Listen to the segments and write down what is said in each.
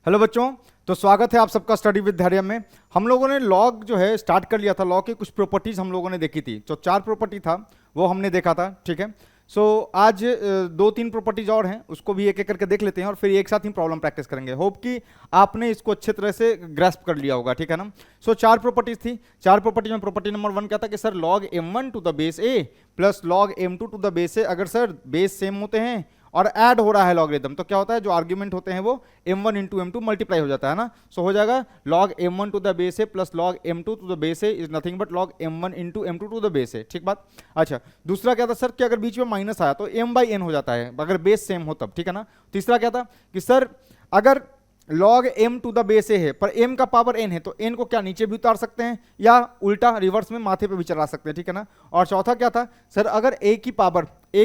Hello बच्चों, तो स्वागत है आप सबका स्टडी विद धैर्य में। हम लोगों ने लॉग जो है स्टार्ट कर लिया था। लॉग की कुछ प्रॉपर्टीज हम लोगों ने देखी थी, जो 4 प्रॉपर्टी था वो हमने देखा था, ठीक है। सो आज 2-3 प्रॉपर्टीज और हैं, उसको भी एक एक करके देख लेते हैं और फिर एक साथ ही प्रॉब्लम प्रैक्टिस करेंगे। होप कि आपने इसको अच्छे तरह से ग्रैस्प कर लिया होगा, ठीक है ना। सो 4 प्रॉपर्टीज थी। 4 प्रॉपर्टी में प्रॉपर्टी नंबर 1 क्या था कि sir log m1 to the base a plus log m2 to the base a, अगर सर बेस सेम होते हैं और ऐड हो रहा है लॉगरिथम, तो क्या होता है, जो आर्ग्यूमेंट होते हैं वो m1 इंटू m2 मल्टीप्लाई हो जाता है ना। सो हो जाएगा log m1 to the base a plus log m2 to the base a is nothing but log m1 into m2 to the base a, ठीक बात। अच्छा, दूसरा क्या था सर कि अगर बीच में माइनस आया तो m बाई n हो जाता है, अगर बेस सेम हो तब, ठीक है ना। तीसरा क्या था कि सर अगर log m to the base a है पर m का पावर n है तो n को क्या नीचे भी उतार सकते हैं या उल्टा रिवर्स में माथे पे भी चला सकते हैं, ठीक है ना। और चौथा क्या था सर, अगर a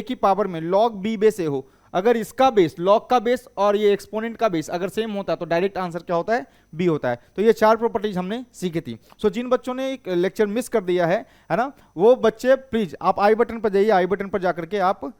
की पावर में log b बेस a हो, अगर इसका बेस log का बेस और ये एक्सपोनेंट का बेस अगर सेम होता है तो डायरेक्ट आंसर क्या होता है, b होता है। तो ये 4 प्रॉपर्टीज हमने सीखी थी। सो जिन बच्चों ने एक लेक्चर मिस कर दिया है ना, वो बच्चे प्लीज आप आई बटन पर जाइए, आई बटन पर जाकर के आप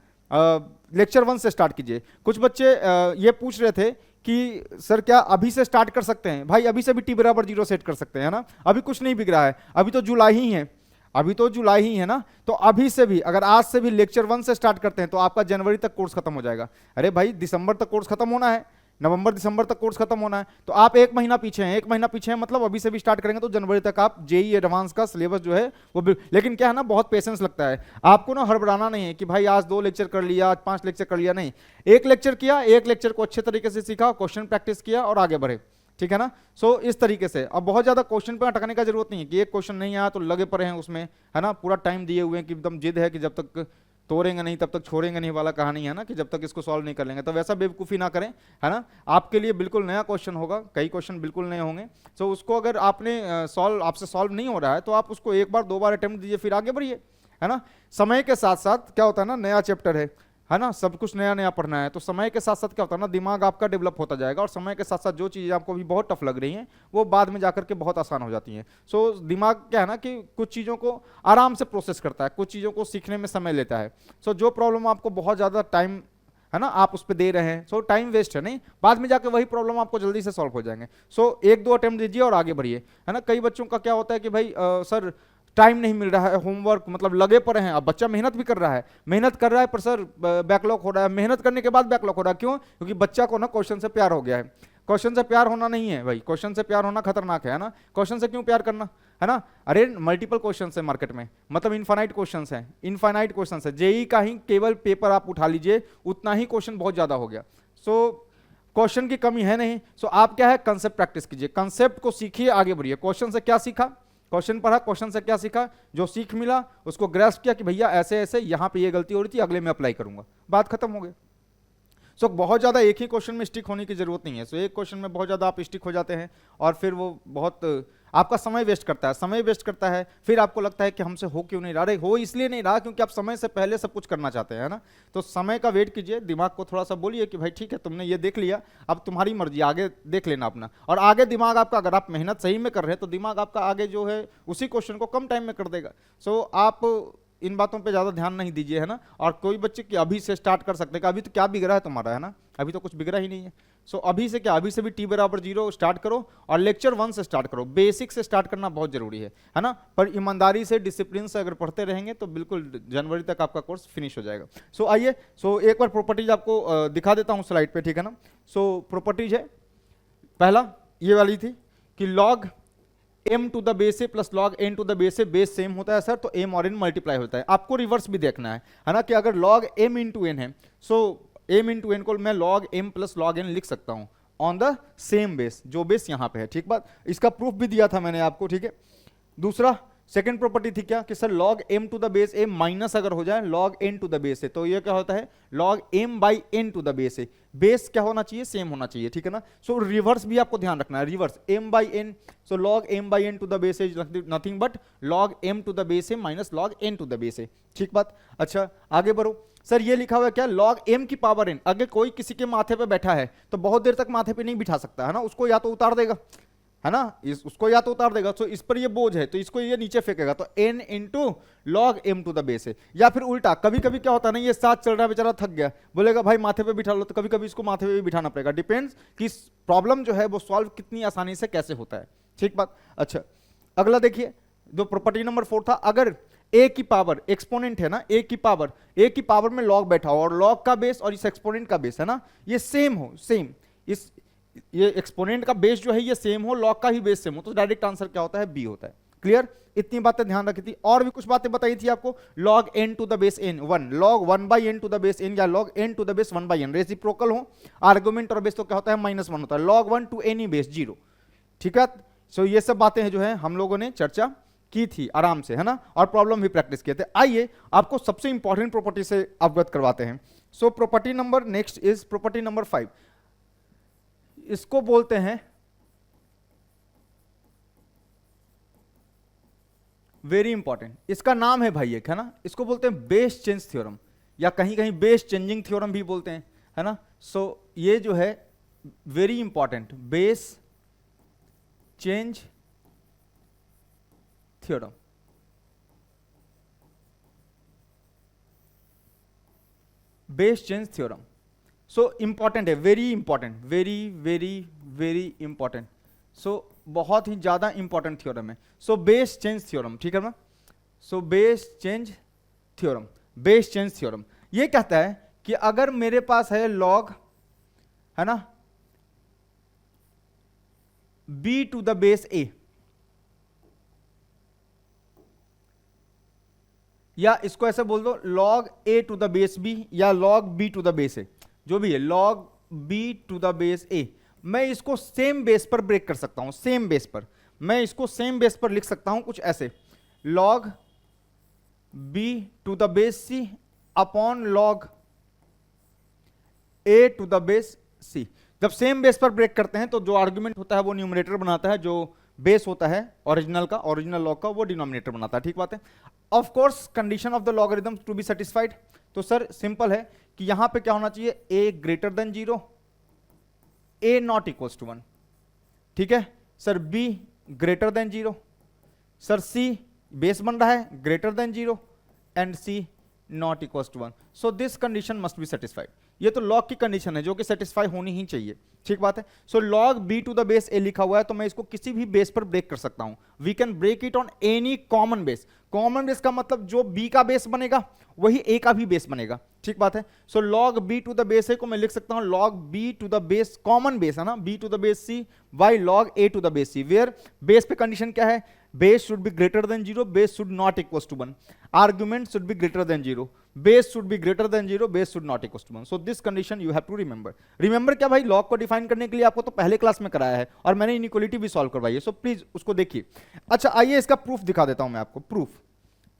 लेक्चर 1 से स्टार्ट कीजिए। कुछ बच्चे ये पूछ रहे थे कि सर क्या अभी से स्टार्ट कर सकते हैं। भाई अभी से भी t बराबर 0 सेट कर सकते हैं ना, अभी कुछ नहीं बिगड़ा है, अभी तो जुलाई ही है, अभी तो जुलाई ही है ना। तो अभी से भी अगर आज से भी लेक्चर 1 से स्टार्ट करते हैं तो आपका जनवरी तक कोर्स खत्म हो जाएगा। अरे भाई दिसंबर तक कोर्स खत्म होना है, नवंबर दिसंबर तक कोर्स खत्म होना है, तो आप 1 महीना पीछे हैं, 1 महीना पीछे हैं मतलब अभी से भी स्टार्ट करेंगे तो जनवरी तक आप जेई एडवांस का सिलेबस जो है वो लेकिन क्या है ना, बहुत पेशेंस लगता है आपको ना, हड़बड़ाना नहीं है कि भाई आज 2 लेक्चर कर लिया, आज 5 लेक्चर कर लिया, नहीं, 1 लेक्चर किया, 1 लेक्चर को अच्छे तरीके से सीखा, क्वेश्चन प्रैक्टिस किया और आगे बढ़े, ठीक है ना। सो इस तरीके से अब बहुत ज्यादा क्वेश्चन पे अटकने का जरूरत नहीं है कि एक क्वेश्चन नहीं आया तो लगे पड़े हैं उसमें, है ना, पूरा टाइम दिए हुए हैं कि एकदम जिद है कि जब तक तोड़ेंगे नहीं तब तक छोड़ेंगे नहीं वाला कहानी है ना, कि जब तक इसको सॉल्व नहीं कर लेंगे, तो वैसा बेवकूफ़ी ना करें, है ना। आपके लिए बिल्कुल नया क्वेश्चन होगा, कई क्वेश्चन बिल्कुल नए होंगे। सो उसको अगर आपसे सॉल्व नहीं हो रहा है तो आप उसको 1 बार 2 बार अटेम्प्ट दीजिए, फिर आगे बढ़िए, है ना। समय के साथ साथ क्या होता है ना, नया चैप्टर है ना, सब कुछ नया नया पढ़ना है, तो समय के साथ साथ क्या होता है ना, दिमाग आपका डेवलप होता जाएगा और समय के साथ साथ जो चीज़ें आपको भी बहुत टफ लग रही हैं वो बाद में जाकर के बहुत आसान हो जाती हैं। सो दिमाग क्या है ना कि कुछ चीज़ों को आराम से प्रोसेस करता है, कुछ चीज़ों को सीखने में समय लेता है। सो जो प्रॉब्लम आपको बहुत ज़्यादा टाइम है ना आप उस पर दे रहे हैं, सो टाइम वेस्ट है, नहीं, बाद में जाकर वही प्रॉब्लम आपको जल्दी से सॉल्व हो जाएंगे। सो 1-2 अटेम्प्ट दीजिए और आगे बढ़िए, है ना। कई बच्चों का क्या होता है कि भाई सर टाइम नहीं मिल रहा है, होमवर्क मतलब लगे पड़े हैं, अब बच्चा मेहनत भी कर रहा है, मेहनत कर रहा है पर सर बैकलॉग हो रहा है, मेहनत करने के बाद बैकलॉग हो रहा है, क्यों? क्योंकि बच्चा को ना क्वेश्चन से प्यार हो गया है। क्वेश्चन से प्यार होना नहीं है भाई, क्वेश्चन से प्यार होना खतरनाक है ना। क्वेश्चन से क्यों प्यार करना, है ना। अरे मल्टीपल क्वेश्चन है मार्केट में, मतलब इनफाइनाइट क्वेश्चन है, इनफाइनाइट क्वेश्चन है। जेई का ही केवल पेपर आप उठा लीजिए, उतना ही क्वेश्चन बहुत ज्यादा हो गया। सो क्वेश्चन की कमी है नहीं। सो आप क्या है, कंसेप्ट प्रैक्टिस कीजिए, कंसेप्ट को सीखिए, आगे बढ़िए। क्वेश्चन से क्या सीखा, क्वेश्चन पढ़ा, क्वेश्चन से क्या सीखा, जो सीख मिला उसको ग्रैस्प किया कि भैया ऐसे ऐसे यहाँ पे ये गलती हो रही थी, अगले में अप्लाई करूंगा, बात खत्म हो गई। सो बहुत ज़्यादा एक ही क्वेश्चन में स्टिक होने की जरूरत नहीं है। सो एक क्वेश्चन में बहुत ज़्यादा आप स्टिक हो जाते हैं और फिर वो बहुत आपका समय वेस्ट करता है, समय वेस्ट करता है, फिर आपको लगता है कि हमसे हो क्यों नहीं रहा। अरे हो इसलिए नहीं रहा क्योंकि आप समय से पहले सब कुछ करना चाहते हैं, ना। तो समय का वेट कीजिए, दिमाग को थोड़ा सा बोलिए कि भाई ठीक है तुमने ये देख लिया, अब तुम्हारी मर्जी, आगे देख लेना अपना। और आगे दिमाग आपका, अगर आप मेहनत सही में कर रहे हैं तो दिमाग आपका आगे जो है उसी क्वेश्चन को कम टाइम में कर देगा। सो आप इन बातों पे ज़्यादा ध्यान नहीं दीजिए, है ना। और कोई बच्चे कि अभी से स्टार्ट कर सकते हैं, अभी तो क्या बिगड़ा है तुम्हारा, है ना, अभी तो कुछ बिगड़ा ही नहीं है। सो अभी से क्या, अभी से भी t बराबर 0 स्टार्ट करो और लेक्चर 1 से स्टार्ट करो, बेसिक से स्टार्ट करना बहुत जरूरी है ना। पर ईमानदारी से, डिसिप्लिन से अगर पढ़ते रहेंगे तो बिल्कुल जनवरी तक आपका कोर्स फिनिश हो जाएगा। सो आइए, सो एक बार प्रॉपर्टीज आपको दिखा देता हूँ स्लाइड पे, ठीक है ना। सो प्रॉपर्टीज है, पहला ये वाली थी कि log m to the base a plus log n to the base a, base same होता है सर तो m और n मल्टीप्लाई होता है। आपको रिवर्स भी देखना है ना, कि अगर log m इंटू n है, सो m इंटू n को मैं log m plus log n लिख सकता हूं ऑन द सेम बेस, जो बेस यहां पे है, ठीक बात। इसका प्रूफ भी दिया था मैंने आपको, ठीक है। दूसरा सेकंड प्रॉपर्टी थी क्या कि sir log m to the base a minus अगर हो जाए log n to the base a, तो ये क्या होता है log m by n to the base a। Base क्या होना चाहिए, सेम होना चाहिए, ठीक है ना। सो रिवर्स भी आपको ध्यान रखना है, reverse m by n, so log m by n to the base a is nothing but log m to the base a minus log n to the base a, ठीक बात। अच्छा आगे बढ़ो, सर ये लिखा हुआ है क्या log m की पावर n। अगर कोई किसी के माथे पे बैठा है तो बहुत देर तक माथे पे नहीं बिठा सकता, है ना, उसको या तो उतार देगा, है ना, उसको या तो उतार देगा, तो इस पर ये बोझ है तो इसको ये नीचे फेंकेगा, तो n into log m to the base है। या फिर उल्टा, कभी कभी क्या होता है ना, ये साथ चल रहा है बेचारा थक गया, बोलेगा भाई माथे पे बिठा लो, तो कभी कभी इसको माथे पे भी बिठाना पड़ेगा, डिपेंड्स कि प्रॉब्लम जो है वो सॉल्व कितनी आसानी से कैसे होता है। ठीक बात। अच्छा अगला देखिए, जो प्रॉपर्टी नंबर 4 था, अगर a की पावर, एक्सपोनेंट है ना, a की पावर में log बैठा हो और log का बेस और इस एक्सपोनेंट का बेस है ना ये सेम हो, सेम, इस ये एक्सपोनेंट का बेस जो है ये सेम हो, log का ही बेस सेम हो, तो डायरेक्ट आंसर क्या होता है, b होता है। क्लियर, इतनी बातें ध्यान रखी थी। और भी कुछ बातें बताई थी आपको, log n to the base n 1, log 1 by n to the base n, या log n to the base 1 by n, reciprocal हो, आर्गुमेंट और बेस तो क्या होता है -1 होता है, log 1 टू एनी बेस 0। ठीक है, सो ये सब बातें हैं जो है हम लोगों ने चर्चा की थी आराम से, है ना, और प्रॉब्लम भी प्रैक्टिस किए थे। आइए आपको सबसे इंपॉर्टेंट प्रॉपर्टी से अवगत करवाते हैं। So property number next is property number 5, इसको बोलते हैं वेरी इंपॉर्टेंट, इसका नाम है भाई एक, है ना, इसको बोलते हैं बेस चेंज थ्योरम, या कहीं कहीं बेस चेंजिंग थ्योरम भी बोलते हैं, है ना। सो ये जो है very important, base change theorem, base change theorem. So important है, very important, very very very important, so बहुत ही ज्यादा इंपॉर्टेंट थ्योरम है। सो बेस चेंज थ्योरम, ठीक है ना, so base change theorem, base change theorem ये कहता है कि अगर मेरे पास है लॉग, है ना, b to the base a, या इसको ऐसे बोल दो log a to the base b, या log b to the base a, जो भी है log b to the base a, मैं इसको सेम बेस पर ब्रेक कर सकता हूं, सेम बेस पर, मैं इसको सेम बेस पर लिख सकता हूं कुछ ऐसे, log b to the base c upon log a to the base c। जब सेम बेस पर ब्रेक करते हैं तो जो आर्गुमेंट होता है वो न्यूमरेटर बनाता है, जो बेस होता है ओरिजिनल का, ओरिजिनल लॉग का, वो डिनोमिनेटर बनाता है। ठीक बात है। Of course condition of the logarithm to be satisfied, तो सर सिंपल है कि यहां पे क्या होना चाहिए, a greater than 0, a not equals to 1, ठीक है sir, b greater than 0, sir c base बन रहा है greater than 0, and c not equals to 1। So this condition must be satisfied, ये तो लॉग की कंडीशन है जो कि सेटिस्फाई होनी ही चाहिए। ठीक बात है। So log b to the base a लिखा हुआ है, तो मैं इसको किसी भी बेस पर ब्रेक कर सकता हूं, we can break it on any common base. Common base का मतलब जो b का बेस बनेगा वही a का भी बेस बनेगा। ठीक बात है। So log b to the base a को मैं लिख सकता हूं log b to the base, common base है ना, b to the base c by log a to the base c, where base पे कंडीशन क्या है, base should be greater than 0, base should not equals to 1, argument should be greater than 0, base should be greater than 0, base should not equals to 1। So this condition you have to remember. Remember क्या भाई, log को define करने के लिए आपको तो पहले class में कराया है और मैंने इनइक्वालिटी भी सॉल्व करवाई है, सो प्लीज उसको देखिए। अच्छा आइए इसका प्रूफ दिखा देता हूं मैं आपको, प्रूफ,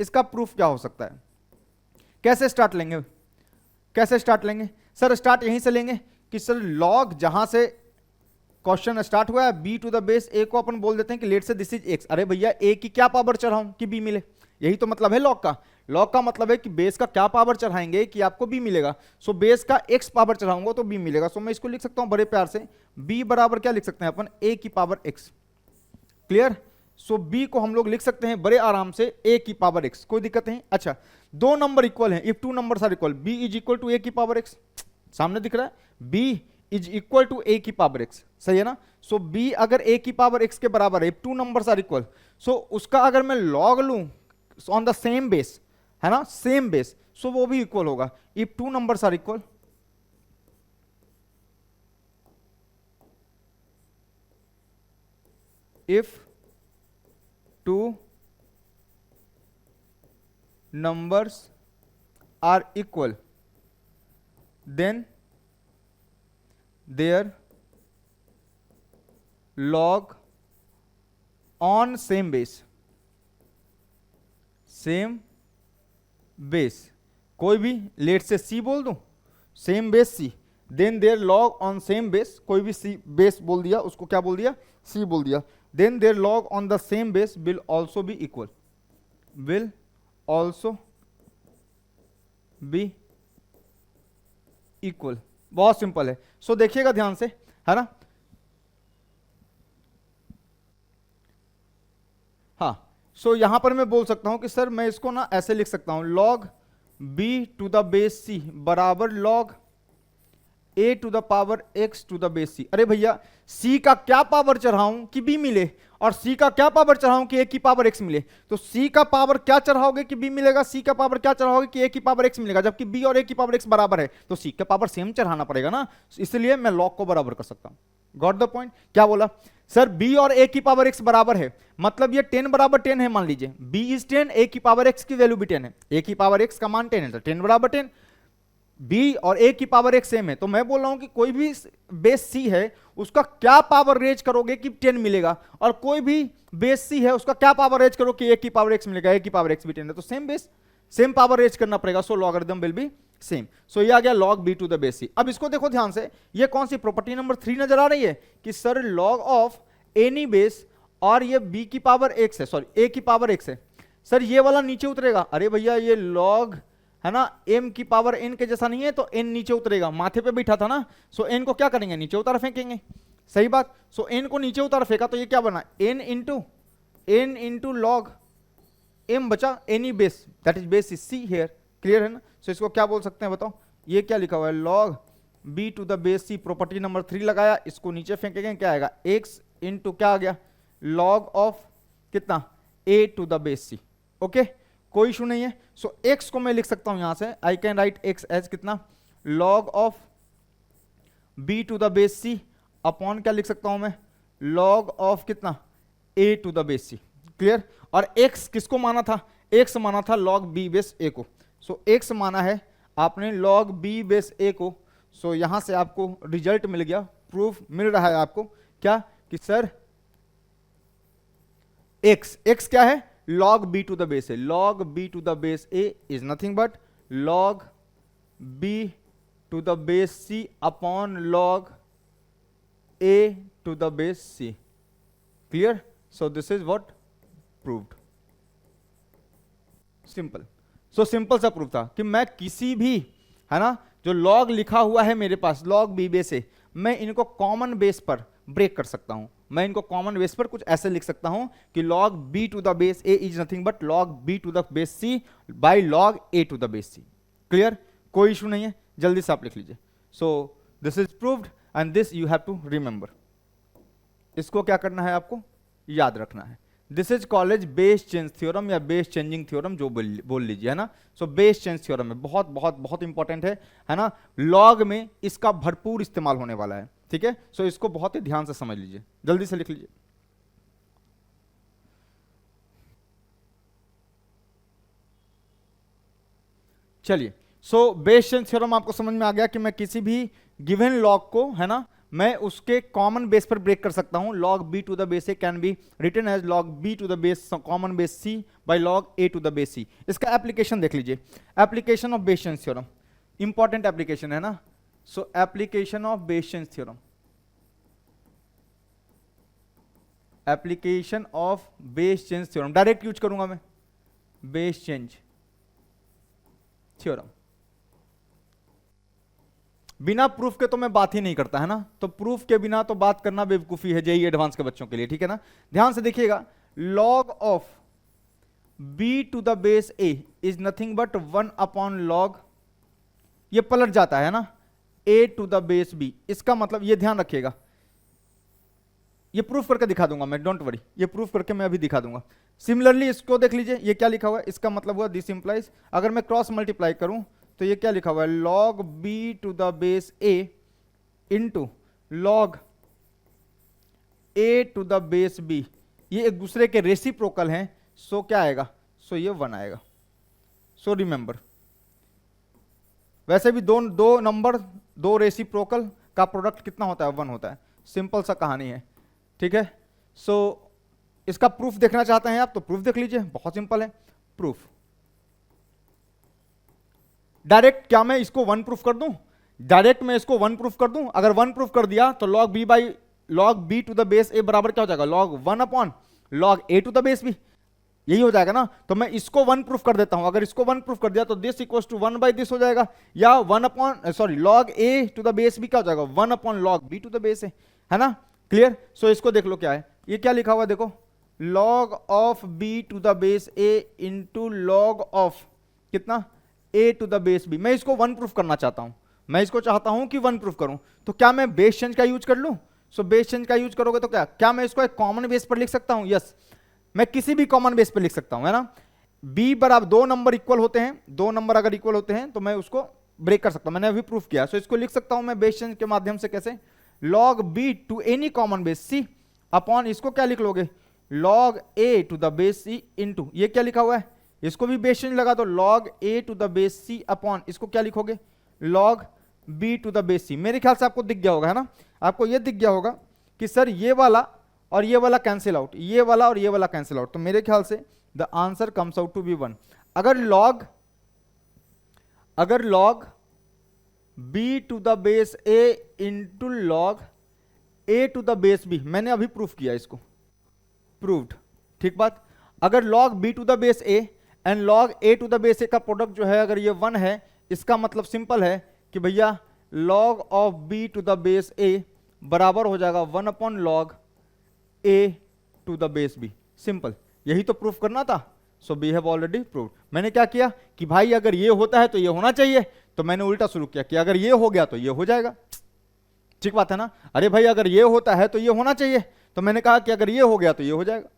इसका प्रूफ क्या हो सकता है, कैसे स्टार्ट लेंगे, कैसे स्टार्ट लेंगे सर, स्टार्ट यहीं से लेंगे कि सर लॉग जहां से क्वेश्चन स्टार्ट हुआ है b to the base a को अपन बोल देते हैं कि लेट से दिस इज x, अरे भैया a की क्या पावर चढ़ाऊं कि b मिले, यही तो मतलब है लॉग का। लॉग का मतलब है कि बेस का क्या पावर चढ़ाएंगे कि आपको b मिलेगा, सो बेस का x पावर चढ़ाऊंगा तो b मिलेगा। सो मैं इसको लिख सकता हूं बड़े प्यार से, b बराबर क्या लिख सकते हैं अपन, a की पावर x। क्लियर। सो b को हम लोग लिख सकते हैं बड़े आराम से a की पावर x, कोई दिक्कत नहीं। अच्छा दो नंबर इक्वल हैं, if two numbers are equal, b is equal to a की पावर x, सामने दिख रहा है, b is equal to a की पावर x, सही है ना। सो b अगर a की पावर x के बराबर है, if two numbers are equal, so उसका अगर मैं लॉग लूं ऑन द सेम बेस, है ना, सेम बेस, सो वो भी इक्वल होगा, if two numbers are equal, if two numbers are equal, then their log on same base, same base, कोई भी लेट से c बोल दूं, same base c, then their log on same base, कोई भी c बेस बोल दिया उसको क्या बोल दिया, c बोल दिया, then their log on the same base will also be equal, will also be equal। बहुत सिंपल है। सो देखिएगा ध्यान से, है ना, सो यहां पर मैं बोल सकता हूं कि सर मैं इसको ना ऐसे लिख सकता हूं, log b to the base c बराबर log a to the power x to the base c। अरे भैया c का क्या पावर चढ़ाऊं कि b मिले, और c का क्या पावर चढ़ाऊं कि a की पावर x मिले। तो c का पावर क्या चढ़ाओगे कि b मिलेगा, c का पावर क्या चढ़ाओगे कि a की पावर x मिलेगा, जबकि b और a की पावर x बराबर है तो c का पावर सेम चढ़ाना पड़ेगा ना, इसलिए मैं log को बराबर कर सकता हूं। Got the point? क्या बोला सर, b और a की पावर x बराबर है, मतलब ये 10 बराबर 10 है, मान लीजिए b इज 10, a की पावर x की वैल्यू भी 10 है, a की पावर x का मान 10 है, तो 10 बराबर 10, b और a की पावर x सेम है। तो मैं बोल रहा हूं कि कोई भी बेस c है उसका क्या पावर रेज करोगे कि 10 मिलेगा, और कोई भी बेस c है उसका क्या पावर रेज करो कि a की पावर x मिलेगा, a की पावर x भी 10 है, तो same base same power raise करना पड़ेगा। So logarithm will be same. So ये आ गया log b to the base c। अब इसको देखो ध्यान से, ये कौन सी प्रॉपर्टी नंबर 3 नजर आ रही है कि sir log of any base, और ये b की पावर x है, सॉरी a की पावर x है, सर ये वाला नीचे उतरेगा। अरे भैया ये log है ना m की पावर n के जैसा नहीं है, तो n नीचे उतरेगा, माथे पे बैठा था ना, सो n को क्या करेंगे, नीचे उतार फेंकेंगे, सही बात। सो n को नीचे उतार फेंका तो ये क्या बना, n इंटू log m बचा any base, that is base is c here, clear है ना। सो इसको क्या बोल सकते हैं बताओ, ये क्या लिखा हुआ है, log b to the base c, property number 3 लगाया, इसको नीचे फेंकेंगे, क्या आएगा x इंटू क्या आ गया log ऑफ कितना a to the base c। Okay, कोई इशू नहीं है। सो x को मैं लिख सकता हूं यहां से, I can write x as कितना log of b to the base c upon क्या लिख सकता हूं मैं, log ऑफ कितना a to the base c, clear. और x किसको माना था, x माना था log b बेस a को। सो x माना है आपने log b बेस a को। सो यहां से आपको रिजल्ट मिल गया, प्रूफ मिल रहा है आपको क्या कि सर x क्या है, log b to the base a, log b to the base a is nothing but log b to the base c upon log a to the base c, clear. So this is what proved, simple. So simple सा proof था कि मैं किसी भी है ना जो log लिखा हुआ है मेरे पास log b बेस a, मैं इनको कॉमन बेस पर ब्रेक कर सकता हूं। मैं इनको कॉमन बेस पर कुछ ऐसे लिख सकता हूं कि log b to the base a is nothing but log b to the base c by log a to the base c, clear, कोई इशू नहीं है, जल्दी से आप लिख लीजिए। So this is proved and this you have to remember, इसको क्या करना है आपको याद रखना है। This is called base change theorem या बेस चेंजिंग थ्योरम, जो बोल लीजिए, है ना। सो बेस चेंज थ्योरम है, बहुत बहुत बहुत इंपॉर्टेंट है ना, लॉग में इसका भरपूर इस्तेमाल होने वाला है, ठीक है। सो इसको बहुत ही ध्यान से समझ लीजिए, जल्दी से लिख लीजिए। चलिए, सो बेस चेंज थ्योरम आपको समझ में आ गया कि मैं किसी भी गिवन लॉग को, है ना, मैं उसके कॉमन बेस पर ब्रेक कर सकता हूं। log b to the base a can be written as log b to the base common base c by log a to the base c। इसका एप्लीकेशन देख लीजिए, application of base change theorem, important application है ना। So application of base change theorem, application of base change theorem, direct use करूंगा मैं, base change theorem. बिना proof के तो मैं बात ही नहीं करता, है ना, तो प्रूफ के बिना तो बात करना बेवकूफी है जेईई एडवांस के बच्चों के लिए, ठीक है ना। ध्यान से देखिएगा, log of b to the base a is nothing but 1 upon log, ये पलट जाता है ना, a to the base b, इसका मतलब ये ध्यान रखिएगा, ये प्रूफ करके दिखा दूंगा मैं, डोंट वरी, ये प्रूफ करके मैं अभी दिखा दूंगा। सिमिलरली इसको देख लीजिए, ये क्या लिखा हुआ है, इसका मतलब हुआ दिस इंप्लाइज, अगर मैं क्रॉस मल्टीप्लाई करूं तो ये क्या लिखा हुआ है, log b to the base a into log a to the base b, ये एक दूसरे के रेसिप्रोकल हैं। सो क्या आएगा, सो ये 1 आएगा। सो रिमेंबर, वैसे भी दो नंबर, दो रेसिप्रोकल का प्रोडक्ट कितना होता है, 1 होता है, सिंपल सा कहानी है, ठीक है। सो इसका प्रूफ देखना चाहते हैं आप तो प्रूफ देख लीजिए, बहुत सिंपल है प्रूफ। डायरेक्ट क्या मैं इसको 1 प्रूफ कर दूं, डायरेक्ट मैं इसको 1 प्रूफ कर दूं, अगर 1 प्रूफ कर दिया तो log b by log b to the base a बराबर क्या हो जाएगा, log 1 upon log a to the base b, यही हो जाएगा ना। तो मैं इसको 1 प्रूफ कर देता हूं, अगर इसको 1 प्रूफ कर दिया तो this equals to 1 by this हो जाएगा, या 1 upon sorry log a to the base b क्या हो जाएगा, 1 upon log b to the base a, है ना, क्लियर। सो इसको देख लो क्या है, ये क्या लिखा हुआ है देखो, log of b to the base a into log of कितना a to the base b। मैं इसको 1 प्रूफ करना चाहता हूं, मैं इसको चाहता हूं कि 1 प्रूफ करूं, तो क्या मैं बेस चेंज का यूज कर लूं? सो बेस चेंज का यूज करोगे तो क्या मैं इसको एक कॉमन बेस पर लिख सकता हूं? यस, मैं किसी भी कॉमन बेस पर लिख सकता हूं, है ना। b बराबर 2 नंबर इक्वल होते हैं, 2 नंबर अगर इक्वल होते हैं तो मैं उसको ब्रेक कर सकता हूं, मैंने अभी प्रूफ किया। सो इसको लिख सकता हूं मैं बेस चेंज के माध्यम से, कैसे? log b to any common base c upon, इसको क्या लिख लोगे? log a to the base c into, ये क्या लिखा हुआ है, इसको भी बेस चेंज लगा दो, log a to the base c upon, इसको क्या लिखोगे? log b to the base c। मेरे ख्याल से आपको दिख गया होगा, है ना, आपको ये दिख गया होगा कि सर ये वाला और ये वाला कैंसिल आउट, ये वाला और ये वाला कैंसिल आउट, तो मेरे ख्याल से the answer comes out to be 1। अगर log b to the base a into log a to the base b, मैंने अभी प्रूफ किया इसको, प्रूव्ड, ठीक बात। अगर log b to the base a and log a to the base a का product जो है अगर ये 1 है, इसका मतलब सिंपल है कि भैया log of b to the base a बराबर हो जाएगा 1 upon log a to the base b। Simple, यही तो प्रूफ करना था। So we have already proved. मैंने क्या किया कि भाई अगर ये होता है तो ये होना चाहिए, तो मैंने उल्टा शुरू किया कि अगर ये हो गया तो ये हो जाएगा, ठीक बात है ना। अरे भाई अगर ये होता है तो ये होना चाहिए, तो मैंने कहा कि अगर ये हो गया तो ये हो जाएगा,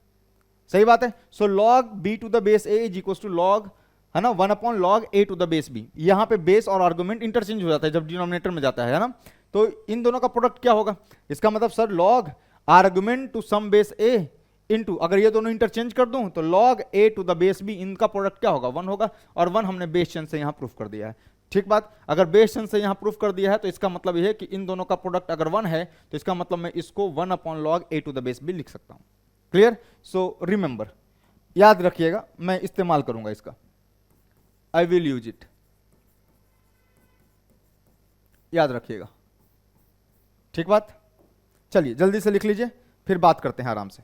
सही बात है। So log b to the base a is equal to log, है ना, 1 upon log a to the base b। यहां पे बेस और आर्गुमेंट इंटरचेंज हो जाता है जब डिनोमिनेटर में जाता है ना, तो इन दोनों का प्रोडक्ट क्या होगा? इसका मतलब sir log argument to some base a into, अगर ये दोनों इंटरचेंज कर दूं तो log a to the base b, इनका प्रोडक्ट क्या होगा? 1 होगा, और 1 हमने बेस चेंज से यहां प्रूफ कर दिया है, ठीक बात। अगर बेस चेंज से यहां प्रूफ कर दिया है तो इसका मतलब यह है कि इन दोनों का प्रोडक्ट अगर 1 है तो इसका मतलब मैं इसको 1 upon log a to the base b लिख सकता हूं। क्लियर? सो रिमेंबर, याद रखिएगा, मैं इस्तेमाल करूंगा इसका, आई विल यूज इट, याद रखिएगा, ठीक बात। चलिए जल्दी से लिख लीजिए, फिर बात करते हैं आराम से।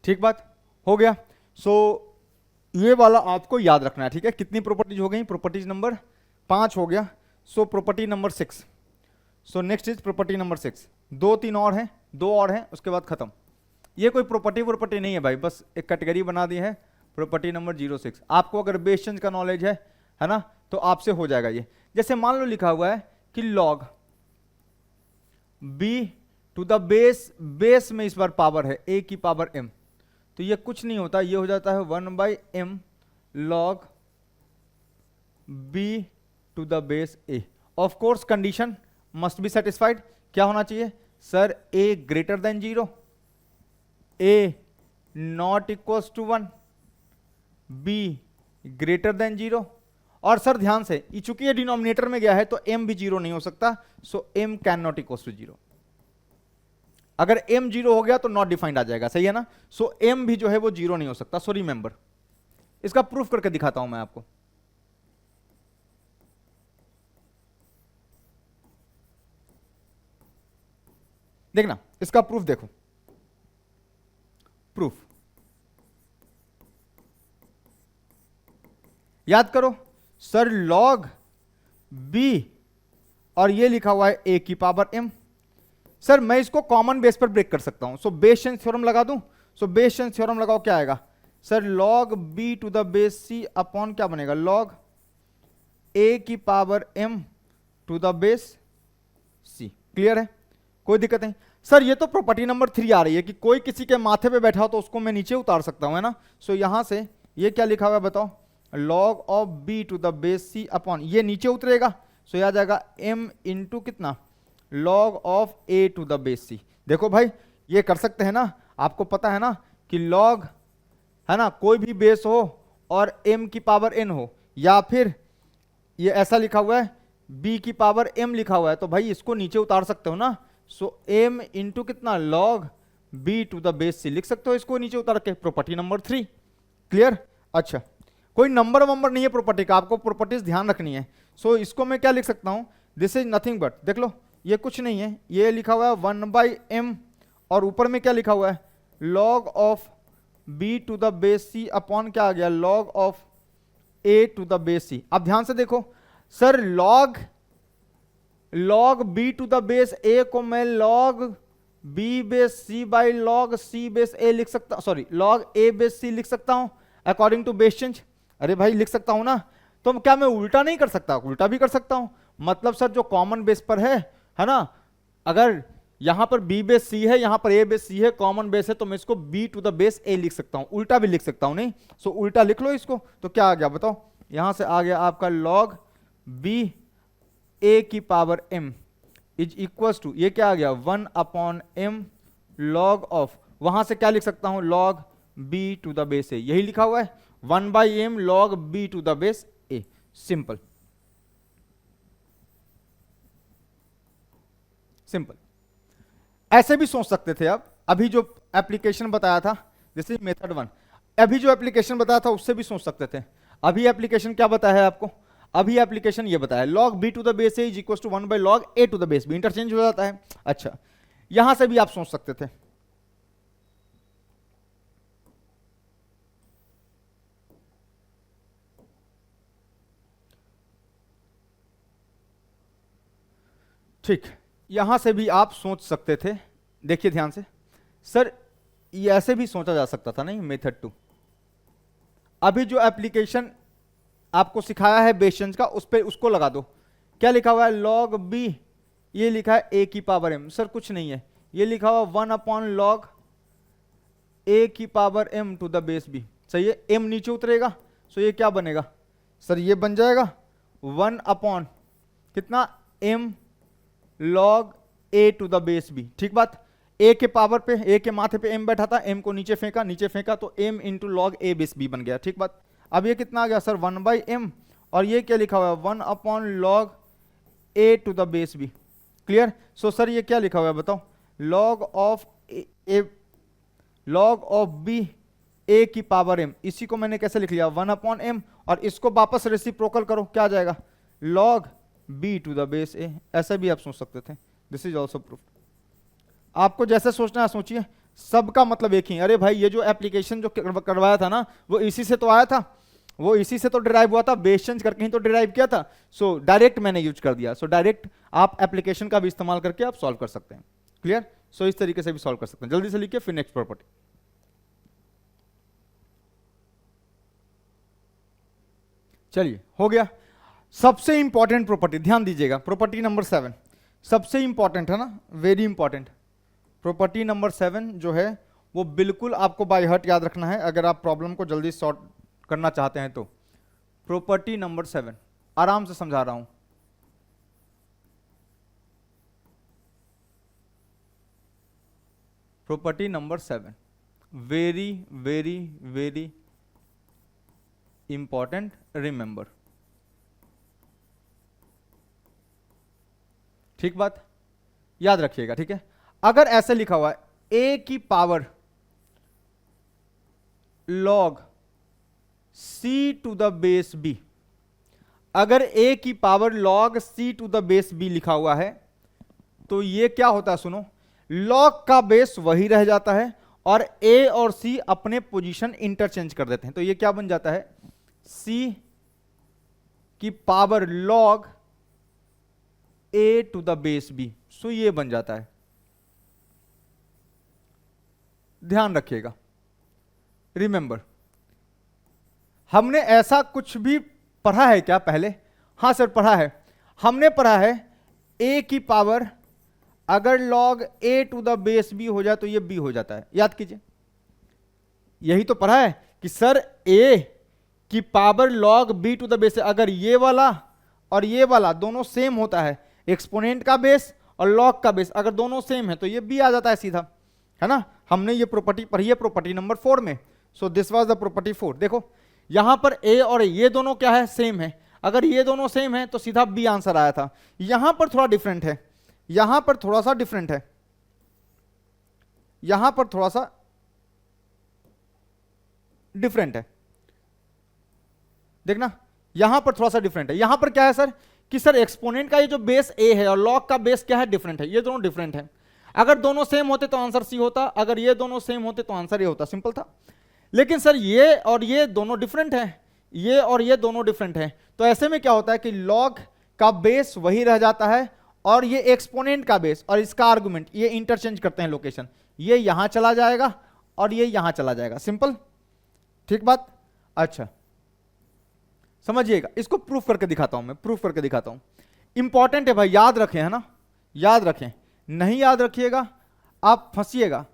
ठीक बात, हो गया। सो ये वाला आपको याद रखना है, ठीक है। कितनी प्रॉपर्टीज हो गई? प्रॉपर्टीज नंबर 5 हो गया। So property number 6, so next is property number 6। 2-3 और हैं, 2 और हैं, उसके बाद खत्म। ये कोई प्रॉपर्टी नहीं है भाई, बस एक कैटेगरी बना दी है, प्रॉपर्टी नंबर 06। आपको अगर बेस चेंज का नॉलेज है ना, तो आपसे हो जाएगा ये। जैसे मान लो लिखा हुआ है कि log b to the base में इस बार पावर है a की पावर m, तो ये कुछ नहीं होता, ये हो जाता है 1/m log b to the base a। Of course condition must be satisfied. क्या होना चाहिए sir? a greater than 0, a not equals to 1, b greater than 0। और सर ध्यान से, चूंकि ये डिनोमिनेटर में गया है तो m भी 0 नहीं हो सकता, so m can not equals to 0। अगर m 0 हो गया तो नॉट डिफाइंड आ जाएगा, सही है ना। सो m भी जो है वो 0 नहीं हो सकता। सो रिमेंबर, इसका प्रूफ करके दिखाता हूं मैं आपको। देखना, इसका प्रूफ देखो, प्रूफ याद करो सर, log b और ये लिखा हुआ है a की पावर m। सर मैं इसको कॉमन बेस पर ब्रेक कर सकता हूं, सो बेस चेंज थ्योरम लगा दूं। सो बेस चेंज थ्योरम लगाओ, क्या आएगा sir? log b to the base c upon क्या बनेगा? log a की power m to the base c। Clear है, कोई दिक्कत नहीं। सर ये तो प्रॉपर्टी नंबर 3 आ रही है कि कोई किसी के माथे पे बैठा हो तो उसको मैं नीचे उतार सकता हूं, है ना। सो यहां से ये क्या लिखा हुआ है बताओ? log of b to the base c upon, ये नीचे उतरेगा, सो यह आ जाएगा m इंटू कितना? log of a to the base c। देखो भाई ये कर सकते हैं ना, आपको पता है ना कि log, है ना, कोई भी बेस हो और m की पावर n हो, या फिर ये ऐसा लिखा हुआ है b की पावर m लिखा हुआ है, तो भाई इसको नीचे उतार सकते हो ना। सो m इंटू कितना? log b to the base c लिख सकते हो इसको नीचे उतार के, प्रॉपर्टी नंबर 3। क्लियर? अच्छा, कोई नंबर वंबर नहीं है प्रॉपर्टी का, आपको प्रॉपर्टीज ध्यान रखनी है। सो इसको मैं क्या लिख सकता हूं? दिस इज नथिंग बट, देख लो ये कुछ नहीं है, ये लिखा हुआ है 1/m और ऊपर में क्या लिखा हुआ है? log of b to the base c upon क्या आ गया? log of a to the base c। अब ध्यान से देखो sir, log log B to the base A को मैं log B base C by log C base A लिख सकता, sorry log A base C लिख सकता हूं अकॉर्डिंग टू बेस चेंज। अरे भाई लिख सकता हूं ना, तो क्या मैं उल्टा नहीं कर सकता? उल्टा भी कर सकता हूं। मतलब सर जो कॉमन बेस पर है ना, अगर यहां पर b बेस c है, यहां पर a बेस c है, कॉमन बेस है, तो मैं इसको b to the base a लिख सकता हूं, उल्टा भी लिख सकता हूं। नहीं सो उल्टा लिख लो इसको, तो क्या आ गया बताओ? यहां से आ गया आपका log b a की power m is equal to, ये क्या आ गया 1 अपॉन m log ऑफ, वहां से क्या लिख सकता हूं log b to the base a, यही लिखा हुआ है 1 by m log b to the base a, simple simple. ऐसे भी सोच सकते थे आप, अभी जो एप्लीकेशन बताया था, दिस इज मेथड 1, अभी जो एप्लीकेशन बताया था उससे भी सोच सकते थे। अभी एप्लीकेशन क्या बताया है आपको? अभी एप्लीकेशन ये बताया log b to the base a is equal to 1 by log a to the base b, interchange हो जाता है। अच्छा, यहां से भी आप सोच सकते थे, ठीक, यहां से भी आप सोच सकते थे। देखिए ध्यान से, सर ये ऐसे भी सोचा जा सकता था, नहीं मेथड 2। अभी जो एप्लीकेशन आपको सिखाया है बेस चेंज का, उस पे उसको लगा दो। क्या लिखा हुआ है log b, ये लिखा है a की पावर m, सर कुछ नहीं है, ये लिखा हुआ 1 अपॉन log a की power m to the base b, सही है। m नीचे उतरेगा, सो ये क्या बनेगा सर, ये बन जाएगा 1 अपॉन कितना m log a to the base b, ठीक बात। a के पावर पे, a के माथे पे m बैठा था, m को नीचे फेंका, नीचे फेंका तो m into log a base b बन गया, ठीक बात। अब ये कितना आ गया सर 1 बाई m, और ये क्या लिखा हुआ है 1 upon log a to the base b, clear. So sir ये क्या लिखा हुआ है बताओ, log ऑफ b a की पावर m, इसी को मैंने कैसे लिख लिया 1 अपॉन m, और इसको वापस रेसिप्रोकल करो, क्या आ जाएगा log b to the base a, ऐसा भी आप सोच सकते थे। This is also proof. आपको जैसे सोचना है सोचिए, सबका मतलब एक ही। अरे भाई ये जो एप्लीकेशन जो करवाया था ना, वो इसी से तो आया था, वो इसी से तो डिराइव हुआ था, बेस चेंज करके ही तो डिराइव किया था। सो डायरेक्ट मैंने यूज कर दिया, सो डायरेक्ट आप एप्लीकेशन का भी इस्तेमाल करके आप सॉल्व कर सकते हैं, क्लियर। सो इस तरीके से भी सॉल्व कर सकते हैं। जल्दी से लिखिए फिर नेक्स्ट प्रॉपर्टी। चलिए हो गया। सबसे इंपॉर्टेंट प्रॉपर्टी, ध्यान दीजिएगा, प्रॉपर्टी नंबर 7 सबसे इंपॉर्टेंट है ना, वेरी इंपॉर्टेंट। प्रॉपर्टी नंबर 7 जो है वो बिल्कुल आपको बाय हार्ट याद रखना है अगर आप प्रॉब्लम को जल्दी सॉल्व करना चाहते हैं तो। प्रॉपर्टी नंबर 7 आराम से समझा रहा हूं। Property number 7 very very very important, remember, ठीक बात, याद रखिएगा, ठीक है। अगर ऐसे लिखा हुआ है a की power log c to the base b, अगर a की power log c to the base b लिखा हुआ है तो ये क्या होता है सुनो, log का बेस वही रह जाता है और a और c अपने पोजीशन इंटरचेंज कर देते हैं, तो ये क्या बन जाता है c की power log a to the base b, so ये बन जाता है। ध्यान रखिएगा, रिमेंबर, हमने ऐसा कुछ भी पढ़ा है क्या पहले? हां सर पढ़ा है, हमने पढ़ा है a की पावर अगर log a to the base b हो जाए तो ये b हो जाता है, याद कीजिए। यही तो पढ़ा है कि सर a की power log b to the base, अगर ये वाला और ये वाला दोनों सेम होता है, एक्सपोनेंट का बेस और लॉग का बेस अगर दोनों सेम है तो ये b आ जाता है सीधा, है ना। हमने ये प्रॉपर्टी पढ़ी है प्रॉपर्टी नंबर 4 में। So this was the property 4। देखो यहां पर a और ये दोनों क्या है, सेम है, अगर ये दोनों सेम है तो सीधा b आंसर आया था। यहां पर थोड़ा डिफरेंट है, यहां पर थोड़ा सा डिफरेंट है, यहां पर थोड़ा सा डिफरेंट है, देखना यहां पर थोड़ा सा डिफरेंट है। यहां पर क्या है सर कि सर एक्सपोनेंट का ये जो बेस a है और लॉग का बेस क्या है, डिफरेंट है, ये दोनों डिफरेंट है। अगर दोनों सेम होते तो आंसर सी होता, अगर ये दोनों सेम होते तो आंसर ये होता, सिंपल था। लेकिन सर ये और ये दोनों डिफरेंट है, ये और ये दोनों डिफरेंट है, तो ऐसे में क्या होता है कि लॉग का बेस वही रह जाता है और ये एक्सपोनेंट का बेस और इसका आर्गुमेंट, ये इंटरचेंज करते हैं लोकेशन, ये यहां चला जाएगा और ये यहां चला जाएगा, सिंपल, ठीक बात। अच्छा समझिएगा, इसको प्रूफ करके दिखाता हूं मैं, प्रूफ करके दिखाता हूं। इंपॉर्टेंट है भाई, याद रखें, है ना, याद रखें, नहीं याद रखिएगा आप फंसिएगा।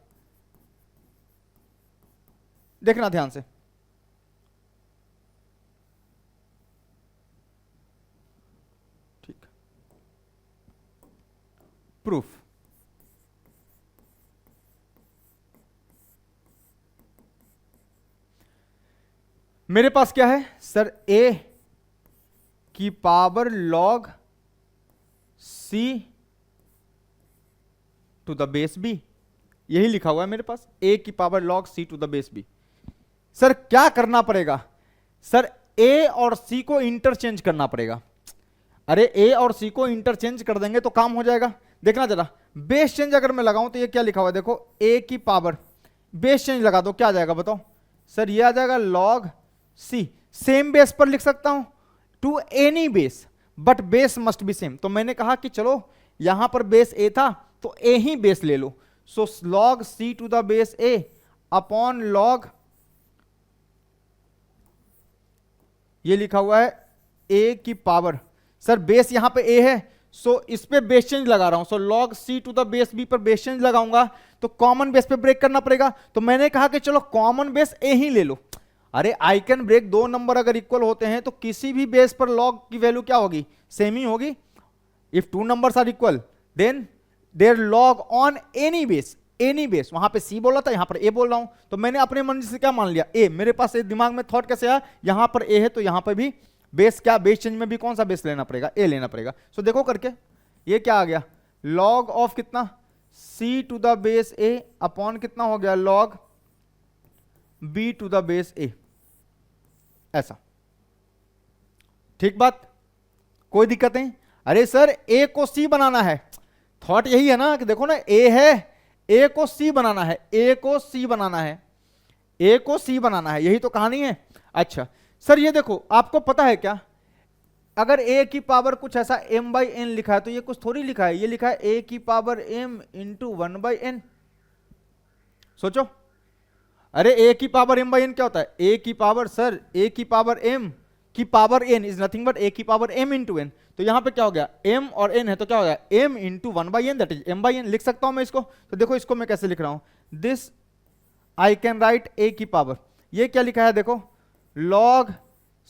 देखना ध्यान से, ठीक, प्रूफ। मेरे पास क्या है सर, a की power log c to the base b, यही लिखा हुआ है मेरे पास, a की power log c to the base b। Sir क्या करना पड़ेगा सर, a और c को इंटरचेंज करना पड़ेगा। अरे a और c को इंटरचेंज कर देंगे तो काम हो जाएगा। देखना जरा, बेस चेंज अगर मैं लगाऊं तो ये क्या लिखा हुआ है, देखो a की पावर, बेस चेंज लगा दो, क्या आ जाएगा बताओ सर, ये आ जाएगा log c, सेम बेस पर लिख सकता हूं to any base, but base must be same. तो मैंने कहा कि चलो यहां पर बेस a था तो a ही बेस ले लो, so log c to the base a upon log, ये लिखा हुआ है a की पावर, सर बेस यहां पे a है, सो इस पे बेस चेंज लगा रहा हूं, so log c to the base b पर बेस चेंज लगाऊंगा तो कॉमन बेस पे ब्रेक करना पड़ेगा। तो मैंने कहा कि चलो कॉमन बेस a ही ले लो। अरे आई कैन ब्रेक, दो नंबर अगर इक्वल होते हैं तो किसी भी बेस पर log की वैल्यू क्या होगी, सेम ही होगी। If two numbers are equal then their log on any base, any base, वहां पे c बोला था, यहां पर a बोल रहा हूं, तो मैंने अपने मन से क्या मान लिया, a। मेरे पास दिमाग में थॉट कैसे आया, यहां पर a है तो यहां पर भी बेस, क्या बेस चेंज में भी कौन सा बेस लेना पड़ेगा, a लेना पड़ेगा। सो देखो करके ये क्या आ गया, log ऑफ कितना c to the base a upon कितना हो गया log b to the base a, ऐसा, ठीक बात, कोई दिक्कत नहीं। अरे सर a को c बनाना है, थॉट यही है ना कि देखो ना a है, a को c बनाना है, a को c बनाना है, a को c बनाना है, यही तो कहानी है। अच्छा सर ये देखो, आपको पता है क्या, अगर a की पावर कुछ ऐसा m बाई n लिखा है तो ये कुछ थोड़ी लिखा है, ये लिखा है a की power m into 1 by n। सोचो, अरे a की पावर m बाई n क्या होता है, a की पावर, सर a की पावर m की power n is nothing but a की पावर m इंटू n। तो यहां पे क्या हो गया, m और n है तो क्या हो गया m into 1 by n, that is m by n। लिख सकता हूं मैं इसको, तो देखो इसको मैं कैसे लिख रहा हूं, this I can write a की पावर, ये क्या लिखा है देखो log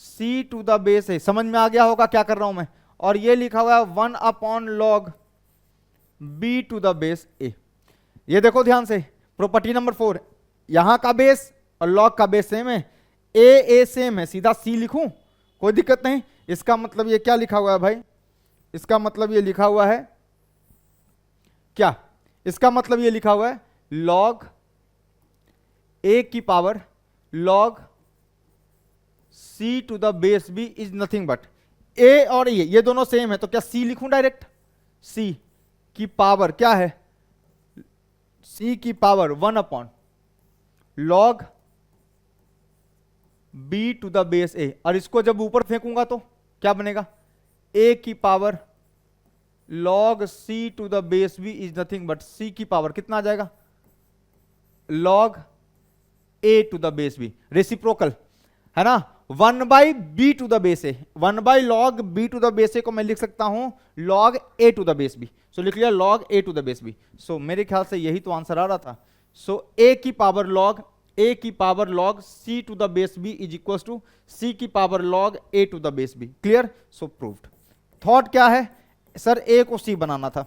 c to the base है, समझ में आ गया होगा क्या कर रहा हूं मैं, और ये लिखा हुआ है 1 upon log b to the base a। ये देखो ध्यान से, प्रॉपर्टी नंबर 4, यहां का बेस और log का बेस सेम है, a सेम है, सीधा c लिखूं कोई दिक्कत नहीं। इसका मतलब ये क्या लिखा हुआ है भाई, इसका मतलब ये लिखा हुआ है क्या, इसका मतलब ये लिखा हुआ है log a की power log c to the base b is nothing but a और ये दोनों सेम है तो क्या c लिखूं डायरेक्ट, c की पावर क्या है, c की power 1 upon log b to the base a, और इसको जब ऊपर फेंकूंगा तो क्या बनेगा, a की power log c to the base b is nothing but c की पावर कितना आ जाएगा, log a to the base b, reciprocal है ना, 1 by b to the base a, 1 by log b to the base a को मैं लिख सकता हूं log a to the base b। So लिख लिया log a to the base b। So मेरे ख्याल से यही तो आंसर आ रहा था। सो a की power log c to the base b is equal to c की power log a to the base b। Clear, so proved. Thought क्या है सर, a को c बनाना था,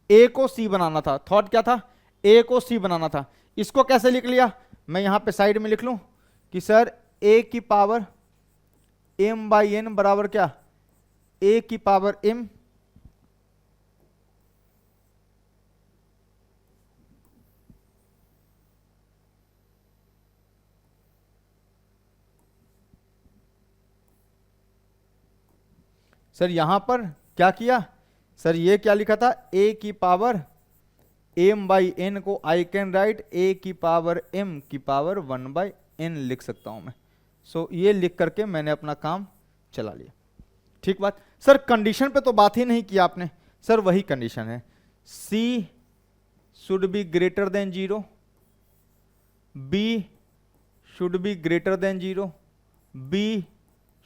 a को c बनाना था, थॉट क्या था, a को c बनाना था। इसको कैसे लिख लिया, मैं यहां पे साइड में लिख लूं कि सर a की पावर m बाई n बराबर क्या, a की पावर m सर यहां पर क्या किया सर, ये क्या लिखा था, a की पावर m बाई n को आई कैन राइट a की पावर m की पावर 1 बाई n लिख सकता हूं मैं। सो ये लिख करके मैंने अपना काम चला लिया, ठीक बात। सर कंडीशन पे तो बात ही नहीं किया आपने, सर वही कंडीशन है, C should be greater than 0, B should be greater than 0, B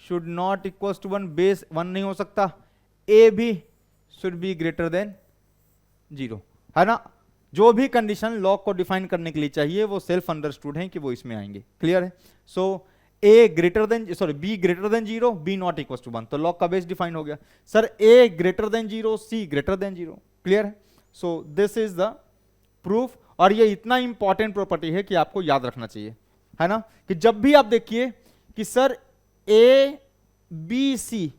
should not equal to 1, base 1 नहीं हो सकता, A भी शुड बी ग्रेटर देन 0, है ना। जो भी कंडीशन लॉग को डिफाइन करने के लिए चाहिए वो सेल्फ अंडरस्टूड है कि वो इसमें आएंगे, क्लियर है। So A greater than, sorry B greater than 0, B not equal to 1, तो लॉग का बेस डिफाइन हो गया। Sir A greater than 0, C greater than 0, clear है। So this is the proof, और ये इतना इंपॉर्टेंट प्रॉपर्टी है कि आपको याद रखना चाहिए, है ना, कि जब भी आप देखिए कि सर A B C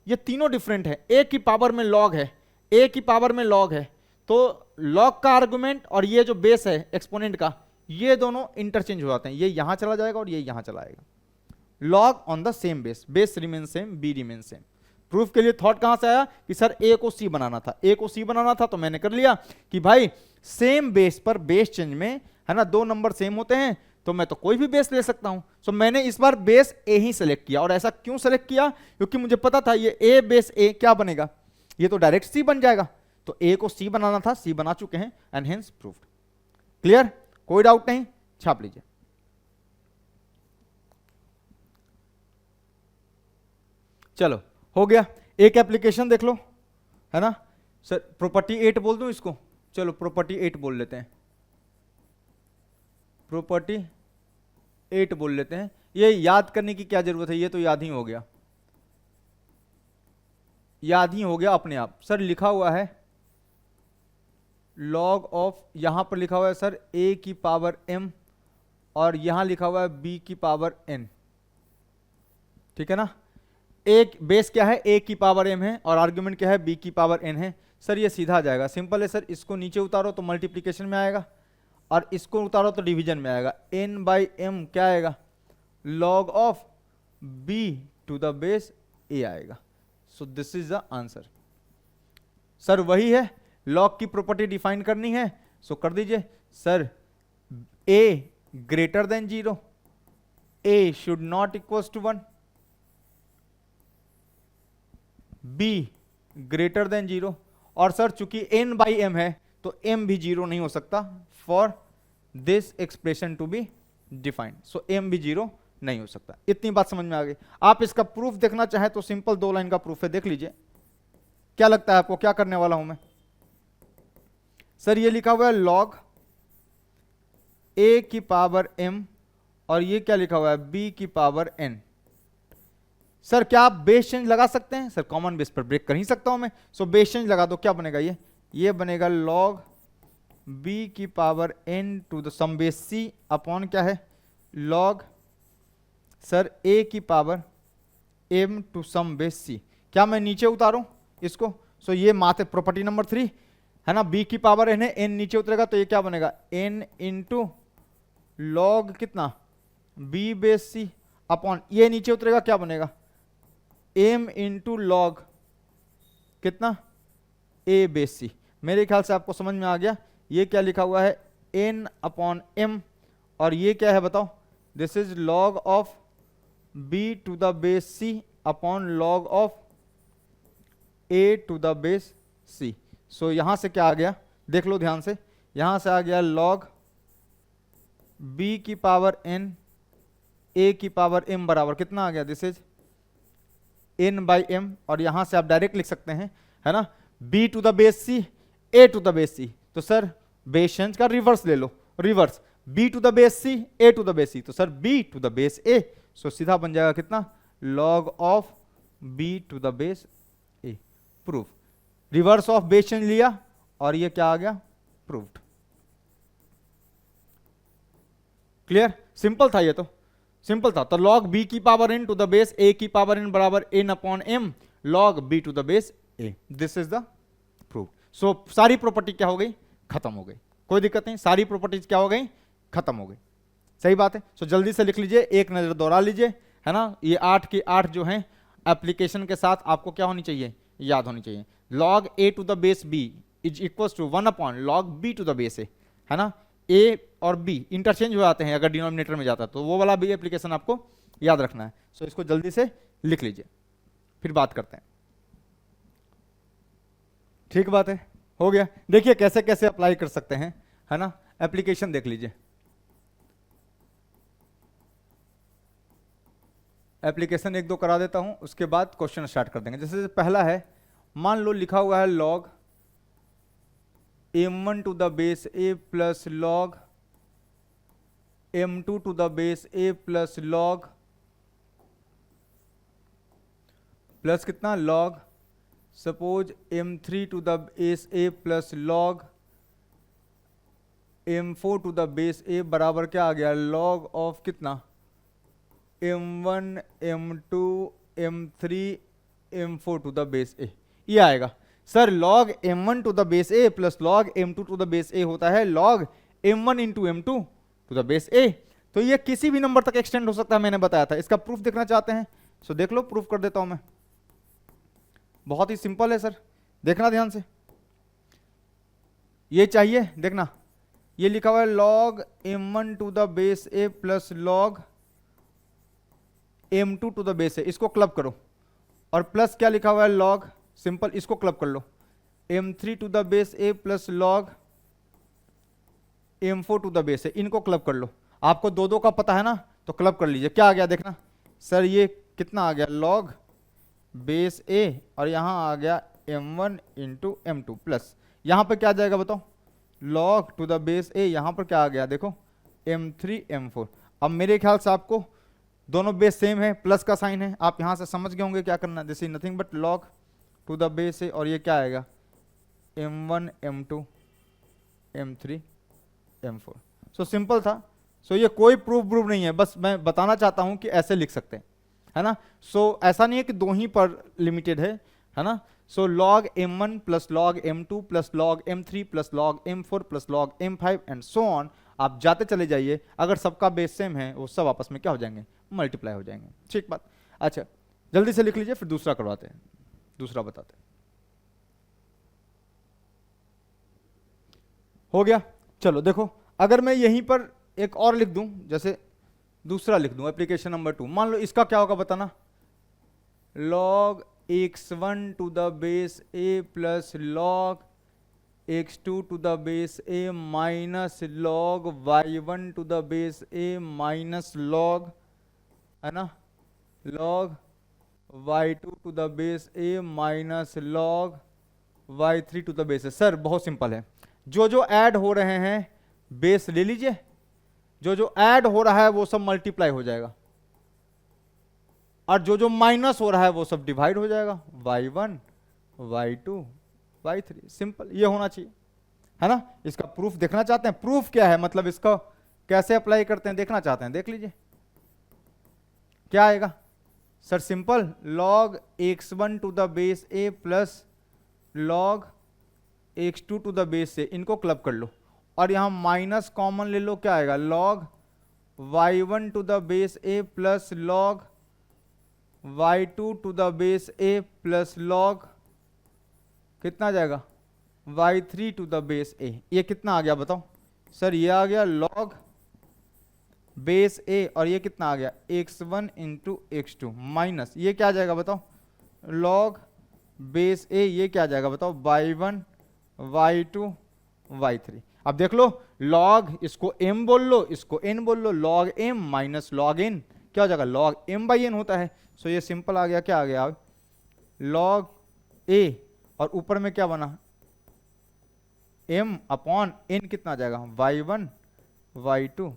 ये तीनों डिफरेंट है, A की पावर में लॉग है, A की पावर में लॉग है, तो लॉग का आर्गुमेंट और ये जो बेस है एक्सपोनेंट का, ये दोनों इंटरचेंज हो जाते हैं, ये यहां चला जाएगा और ये यहां चला आएगा। Log on the same base, base remain same, be remain same. Proof के लिए थॉट कहां से आया कि सर ए को सी बनाना था, ए को सी बनाना था, तो मैंने कर लिया कि भाई सेम बेस पर बेस चेंज में, है ना, दो नंबर सेम होते हैं तो मैं तो कोई भी बेस ले सकता हूं। सो मैंने इस बार बेस ए ही सेलेक्ट किया, और ऐसा क्यों सेलेक्ट किया, क्योंकि मुझे पता था ये ए बेस ए क्या बनेगा, ये तो डायरेक्ट सी बन जाएगा, तो ए को सी बनाना था, सी बना चुके हैं, एंड हेंस प्रूव्ड। क्लियर, कोई डाउट नहीं, छाप लीजिए। चलो हो गया, एक एप्लीकेशन देख लो, है ना। सर प्रॉपर्टी 8 बोल दूं इसको, चलो प्रॉपर्टी 8 बोल लेते हैं, प्रॉपर्टी 8 बोल लेते हैं। ये याद करने की क्या जरूरत है, ये तो याद ही हो गया, याद ही हो गया अपने आप। सर लिखा हुआ है लॉग ऑफ, यहां पर लिखा हुआ है सर a की पावर m, और यहां लिखा हुआ है b की पावर n, ठीक है ना। एक बेस क्या है, a की पावर m है, और आर्गुमेंट क्या है, b की पावर n है। सर ये सीधा आ जाएगा, सिंपल है सर, इसको नीचे उतारो तो मल्टीप्लीकेशन में आएगा, और इसको उतारो तो डिवीजन में आएगा। n बाई m क्या आएगा, log of b to the base a आएगा। So this is the answer. Sir वही है, लॉग की प्रॉपर्टी डिफाइन करनी है, सो कर दीजिए। Sir a greater than 0, a should not equal to 1, b greater than 0, और सर चूंकि n बाई m है तो m भी 0 नहीं हो सकता for this expression to be defined, so m भी 0 नहीं हो सकता। इतनी बात समझ में आ गई। आप इसका प्रूफ देखना चाहें तो सिंपल 2 लाइन का प्रूफ है, देख लीजिए। क्या लगता है आपको, क्या करने वाला हूं मैं। सर ये लिखा हुआ है लॉग a की पावर m, और ये क्या लिखा हुआ है, b की पावर n। सर क्या आप बेस चेंज लगा सकते हैं, सर कॉमन बेस पर ब्रेक कर ही सकता हूं मैं। सो बेस चेंज लगा दो, क्या बनेगा, ये बनेगा लॉग b की power n to the some base c upon क्या है, लॉग सर a की power m to some base c। क्या मैं नीचे उतारूं इसको, सो ये माथे प्रॉपर्टी नंबर 3 है ना, b की पावर n है, n नीचे उतरेगा तो ये क्या बनेगा, n इंटू लॉग कितना, b बेस c अपॉन, ये नीचे उतरेगा क्या बनेगा, m इंटू लॉग कितना, a बेस c। मेरे ख्याल से आपको समझ में आ गया। ये क्या लिखा हुआ है, n अपॉन m, और ये क्या है बताओ, this is log of b to the base c upon log of a to the base c। So यहां से क्या आ गया, देख लो ध्यान से, यहां से आ गया लॉग b की पावर n a की पावर m बराबर कितना आ गया, this is n by m, और यहां से आप डायरेक्ट लिख सकते हैं, है ना, b to the base c a to the base c। तो सर बेस चेंज का रिवर्स ले लो, reverse b to the base c a to the base c, तो sir b to the base a, so सीधा बन जाएगा कितना, log of b to the base a। Proof, reverse of base change लिया और ये क्या आ गया, प्रूव्ड। क्लियर, सिंपल था, ये तो सिंपल था। तो लॉग b की power n to the base a की पावर n बराबर n upon m log b to the base a, this is the proof. So सारी प्रॉपर्टी क्या हो गई, खत्म हो गई, कोई दिक्कत नहीं, सारी प्रॉपर्टीज क्या हो गई, खत्म हो गई। सही बात है। सो जल्दी से लिख लीजिए, एक नजर दोहरा लीजिए, है ना। ये 8 के 8 जो है एप्लीकेशन के साथ आपको क्या होनी चाहिए, याद होनी चाहिए। Log a to the base b is equal to 1 upon log b to the base a, है ना। a और b इंटरचेंज हो जाते हैं अगर डिनोमिनेटर में जाता है, तो वो वाला भी एप्लीकेशन आपको याद रखना है। सो इसको जल्दी से लिख लीजिए, फिर बात करते हैं, ठीक बात हो गया। देखिए कैसे कैसे अप्लाई कर सकते हैं, है ना। एप्लीकेशन देख लीजिए, एप्लीकेशन एक दो करा देता हूं, उसके बाद क्वेश्चन स्टार्ट कर देंगे। जैसे पहला है, मान लो लिखा हुआ है log m1 to the base a plus log m2 to the base a plus log plus कितना log suppose m3 to the base a plus log m4 to the base a बराबर क्या आ गया, log ऑफ कितना m1 m2 m3 m4 to the base a, ये आएगा। Sir log m1 to the base a plus log m2 to the base a होता है log m1 into m2 to the base a। तो ये किसी भी number तक extend हो सकता है, मैंने बताया था। इसका प्रूफ देखना चाहते हैं सो देख लो, प्रूफ कर देता हूं मैं। बहुत ही सिंपल है सर, देखना ध्यान से। ये चाहिए, देखना ये लिखा हुआ है log m1 to the base a plus log m2 to the base a, इसको क्लब करो। और प्लस क्या लिखा हुआ है log, सिंपल इसको क्लब कर लो, m3 to the base a plus log m4 to the base a, इनको क्लब कर लो। आपको दो दो का पता है ना, तो क्लब कर लीजिए। क्या आ गया देखना सर, ये कितना आ गया log बेस a और यहां आ गया m1 इंटू m2 प्लस यहां पर क्या आ जाएगा बताओ, log to the base a, यहां पर क्या आ गया देखो m3 m4। अब मेरे ख्याल से आपको दोनों बेस सेम है, प्लस का साइन है, आप यहां से समझ गए होंगे क्या करना। This is nothing but log to the base a और ये क्या आएगा m1 m2 m3 m4। So simple था। सो ये कोई प्रूफ नहीं है, बस मैं बताना चाहता हूं कि ऐसे लिख सकते हैं, है ना। सो ऐसा नहीं है कि दो ही पर लिमिटेड है ना। सो log m1 plus log m2 plus log m3 plus log m4 plus log m5 and so on, आप जाते चले जाइए। अगर सबका बेस सेम है वो सब आपस में क्या हो जाएंगे, मल्टीप्लाई हो जाएंगे। ठीक बात। अच्छा जल्दी से लिख लीजिए, फिर दूसरा करवाते हैं, दूसरा बताते हैं। हो गया, चलो देखो, अगर मैं यहीं पर एक और लिख दूं, जैसे दूसरा लिख दूं एप्लीकेशन नंबर 2, मान लो इसका क्या होगा बताना, log x1 to the base a plus log x2 to the base a minus log y1 to the base a minus log, है ना, log y2 to the base a minus log y3 to the base a। Sir बहुत simple है, जो जो add हो रहे हैं base ले लीजिए, जो जो ऐड हो रहा है वो सब मल्टीप्लाई हो जाएगा, और जो जो माइनस हो रहा है वो सब डिवाइड हो जाएगा, y1 y2 y3। सिंपल ये होना चाहिए, है ना। इसका प्रूफ देखना चाहते हैं, प्रूफ क्या है मतलब इसका कैसे अप्लाई करते हैं देखना चाहते हैं, देख लीजिए क्या आएगा। Sir simple log x1 to the base a plus log x2 to the base a, इनको क्लब कर लो और यहां माइनस कॉमन ले लो, क्या आएगा log y1 to the base a plus log y2 to the base a plus log कितना आ जाएगा y3 to the base a। ये कितना आ गया बताओ सर, ये आ गया log बेस a और ये कितना आ गया x1 इंटू x2 माइनस ये क्या आ जाएगा बताओ log बेस a, ये क्या आ जाएगा बताओ y1 y2 y3। अब देख लो log, इसको m बोल लो इसको n बोल लो, log m minus log n क्या हो जाएगा log m बाई n होता है। सो ये सिंपल आ गया, क्या आ गया log a और ऊपर में क्या बना m अपॉन n, कितना आ जाएगा y1 y2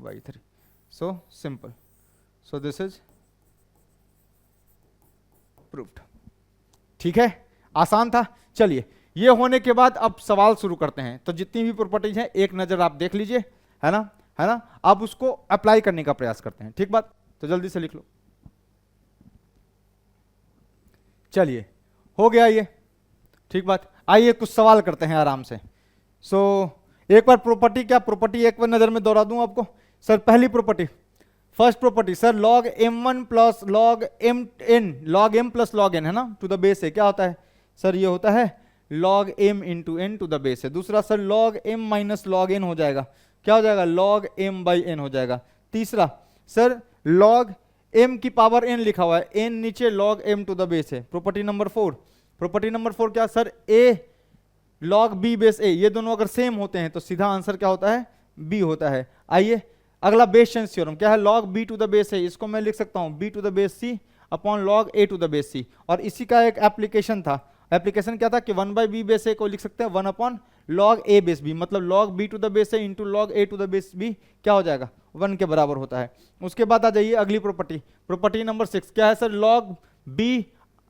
y3। So simple, so this is proved. ठीक है, आसान था। चलिए ये होने के बाद अब सवाल शुरू करते हैं। तो जितनी भी प्रॉपर्टीज हैं एक नजर आप देख लीजिए, है ना। अब उसको अप्लाई करने का प्रयास करते हैं, ठीक बात। तो जल्दी से लिख लो। चलिए हो गया ये, ठीक बात। आइए कुछ सवाल करते हैं आराम से। सो एक बार प्रॉपर्टी, क्या प्रॉपर्टी एक बार नजर में दोहरा दूं आपको। सर पहली property, first property sir log m1 plus log mn, log m plus log n, है ना, टू द बेस है, क्या होता है सर, ये होता है log m into n to the base है। दूसरा sir log m minus log n हो जाएगा, क्या हो जाएगा log m बाई n हो जाएगा। तीसरा सर log m की पावर n लिखा हुआ है, n नीचे log m to the base है। प्रॉपर्टी नंबर 4, प्रॉपर्टी नंबर 4 क्या sir, a log b base a, ये दोनों अगर सेम होते हैं तो सीधा आंसर क्या होता है, b होता है। आइए अगला बेस चेंज थ्योरम क्या है, log b to the base a, इसको मैं लिख सकता हूं b to the base c upon log a to the base c, और इसी का एक एप्लीकेशन था। एप्लीकेशन क्या था कि 1/b बेस a को लिख सकते हैं 1 upon log a base b, मतलब log b to the base a into log a to the base b क्या हो जाएगा, 1 के बराबर होता है। उसके बाद आ जाइए अगली प्रॉपर्टी, प्रॉपर्टी नंबर 6 क्या है सर, log b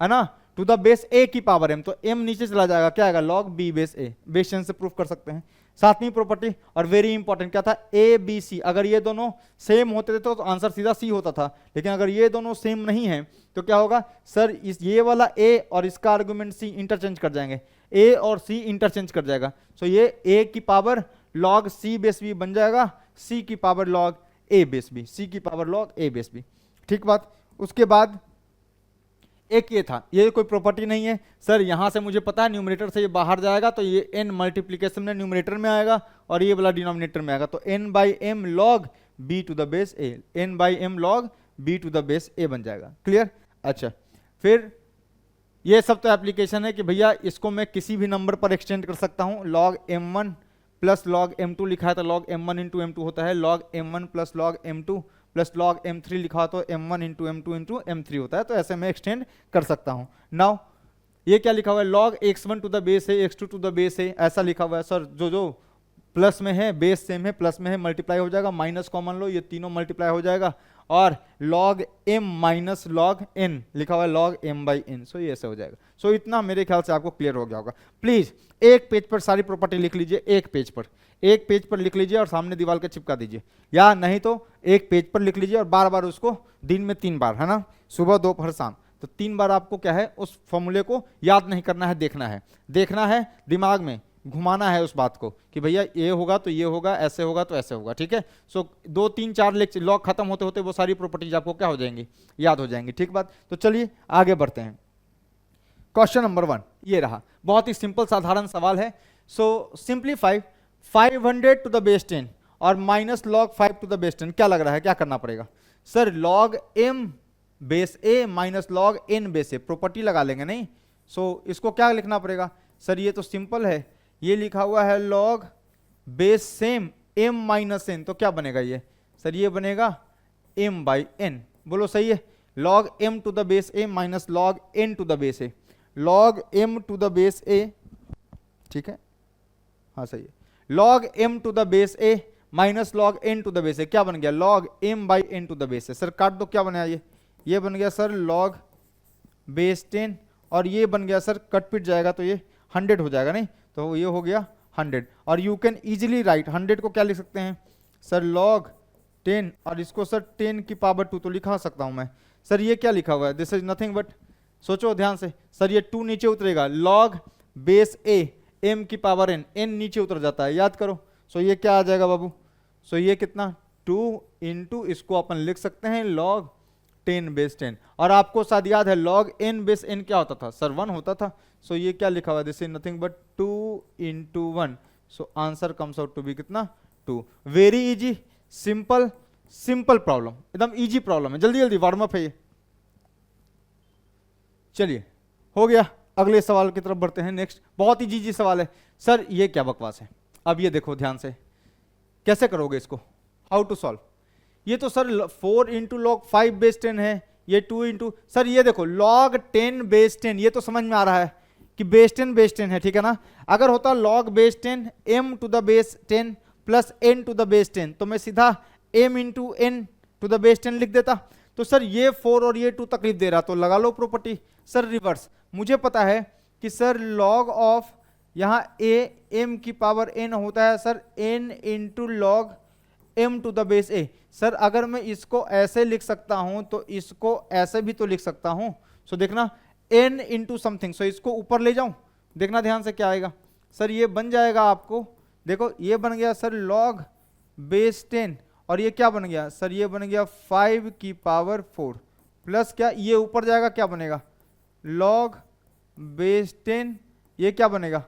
है ना टू द बेस a की पावर m, तो m नीचे चला जाएगा, क्या आएगा log b base a, base change से प्रूफ कर सकते हैं। सातवीं प्रॉपर्टी और वेरी इंपॉर्टेंट क्या था, a b c, अगर ये दोनों सेम होते थे तो आंसर सीधा c होता था, लेकिन अगर ये दोनों सेम नहीं है तो क्या होगा सर, इस ये वाला a और इसका आर्गुमेंट c इंटरचेंज कर जाएंगे, a और c इंटरचेंज कर जाएगा, सो ये a की power log c base b बन जाएगा c की power log a base b, c की power log a base b, ठीक बात। उसके बाद एक ये था, ये कोई प्रॉपर्टी नहीं है सर, यहां से मुझे पता है न्यूमरेटर से ये बाहर जाएगा तो ये n मल्टीप्लीकेशन में न्यूमरेटर में आएगा और ये वाला डिनोमिनेटर में आएगा, तो n by m log b to the base a, n by m log b to the base a बन जाएगा, क्लियर। अच्छा फिर ये सब तो एप्लीकेशन है कि भैया इसको मैं किसी भी नंबर पर एक्सटेंड कर सकता हूं, log m1 plus log m2 लिखा है तो log m1 इंटू m2 होता है, log m1 plus log m2 plus log m3 लिखा तो m1 into m2 into m3 होता है, तो ऐसे मैं एक्सटेंड कर सकता हूं। नाउ ये क्या लिखा हुआ है, log x1 to the base है x2 टू द बेस है, ऐसा लिखा हुआ है सर, जो प्लस में है बेस सेम है, प्लस में है मल्टीप्लाई हो जाएगा, माइनस कॉमन लो ये तीनों मल्टीप्लाई हो जाएगा, और log m minus log n लिखा हुआ है log m बाई n, सो ये ऐसे हो जाएगा। सो इतना मेरे ख्याल से आपको क्लियर हो गया होगा। प्लीज एक पेज पर सारी प्रॉपर्टी लिख लीजिए, एक पेज पर लिख लीजिए और सामने दीवार के चिपका दीजिए, या नहीं तो एक पेज पर लिख लीजिए और बार बार उसको दिन में 3 बार, है ना, सुबह दोपहर शाम, तो 3 बार आपको क्या है उस फॉर्मूले को याद नहीं करना है, देखना है दिमाग में घुमाना है उस बात को कि भैया ये होगा तो ये होगा, ऐसे होगा तो ऐसे होगा, ठीक है। सो 2 3 4 लेक्चर लॉग खत्म होते होते वो सारी प्रॉपर्टीज आपको क्या हो जाएंगी, याद हो जाएंगी, ठीक बात। तो चलिए आगे बढ़ते हैं। क्वेश्चन नंबर 1 ये रहा, बहुत ही सिंपल साधारण सवाल है। So simplify 500 to the base 10 और minus log 5 to the base 10, क्या लग रहा है क्या करना पड़ेगा sir, log m base a minus log n base a, property लगा लेंगे नहीं। सो इसको क्या लिखना पड़ेगा सर, ये तो सिंपल है, ये लिखा हुआ है log base same m minus n, तो क्या बनेगा ये सर, ये बनेगा m बाई n, बोलो सही है, log m to the base a minus log n to the base a, log m to the base a, ठीक है, हाँ सही है, log m to the base a minus log n to the base a, क्या बन गया log m by n to the base a, sir काट दो, क्या बना ये बन गया सर log बेस 10, और ये बन गया सर कट पिट जाएगा तो ये 100 हो जाएगा नहीं, तो ये हो गया 100, और यू कैन इजीली राइट 100 को क्या लिख सकते हैं सर log 10, और इसको सर 10 की पावर 2 तो लिखा सकता हूं मैं सर, ये क्या लिखा हुआ है, दिस इज नथिंग बट, सोचो ध्यान से सर, ये 2 नीचे उतरेगा, log बेस a m की पावर n नीचे उतर जाता है, याद करो। सो ये क्या आ जाएगा बाबू, सो ये कितना 2 इंटू, इसको अपन लिख सकते हैं log 10 बेस 10, और आपको शायद याद है log n बेस n क्या होता था सर, 1 होता था। सो ये क्या लिखा हुआ है, this is nothing but 2 into 1, so answer comes out to be कितना 2। वेरी इजी, सिंपल प्रॉब्लम, एकदम इजी प्रॉब्लम है, जल्दी जल्दी वार्म अप है ये। चलिए हो गया, अगले सवाल की तरफ बढ़ते हैं। नेक्स्ट बहुत ही इजी सवाल है सर, ये क्या बकवास है, अब ये देखो ध्यान से, कैसे करोगे इसको, हाउ टू सॉल्व। ये तो सर 4 इंटू log 5 बेस 10 है, ये 2 इंटू, सर ये देखो log 10 बेस 10, ये तो समझ में आ रहा है कि बेस 10 है, ठीक है ना। अगर होता log base 10 m to the base 10 plus n to the base 10, तो मैं सीधा m into n to the base 10 लिख देता। तो सर ये 4 और ये 2 तकलीफ दे रहा, तो लगा लो प्रॉपर्टी सर रिवर्स। मुझे पता है कि सर log ऑफ यहाँ a m की पावर n होता है sir n into log m to the base a। Sir अगर मैं इसको ऐसे लिख सकता हूं तो इसको ऐसे भी तो लिख सकता हूं। सो देखना n इंटू समथिंग, सो इसको ऊपर ले जाऊं, देखना ध्यान से क्या आएगा सर, ये बन जाएगा आपको, देखो ये बन गया सर log बेस 10, और ये क्या बन गया सर, ये बन गया 5 की पावर 4 प्लस क्या, ये ऊपर जाएगा क्या बनेगा log बेस 10, ये क्या बनेगा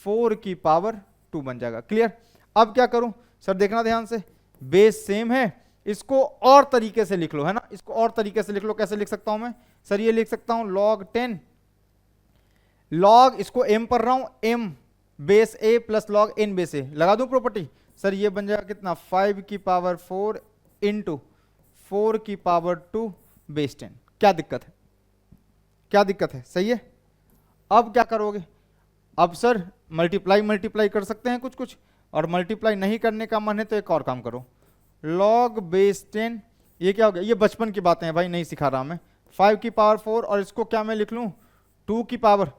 4 की पावर 2 बन जाएगा। क्लियर। अब क्या करूं सर, देखना ध्यान से, बेस सेम है, इसको और तरीके से लिख लो, है ना, इसको और तरीके से लिख लो। कैसे लिख सकता हूं मैं सर, ये लिख सकता हूं log 10, log इसको m पर रहा हूं m base a plus log N base ए, लगा दूं प्रॉपर्टी। सर ये बन जाएगा कितना 5 की पावर 4 इंटू 4 की पावर 2 बेस 10। क्या दिक्कत है, क्या दिक्कत है, सही है। अब क्या करोगे, अब सर मल्टीप्लाई मल्टीप्लाई कर सकते हैं कुछ कुछ, और मल्टीप्लाई नहीं करने का मन है तो एक और काम करो, लॉग बेस 10, ये क्या हो गया, ये बचपन की बातें हैं भाई, नहीं सिखा रहा मैं। 5 की पावर 4 और इसको क्या मैं लिख लूं 2 की पावर,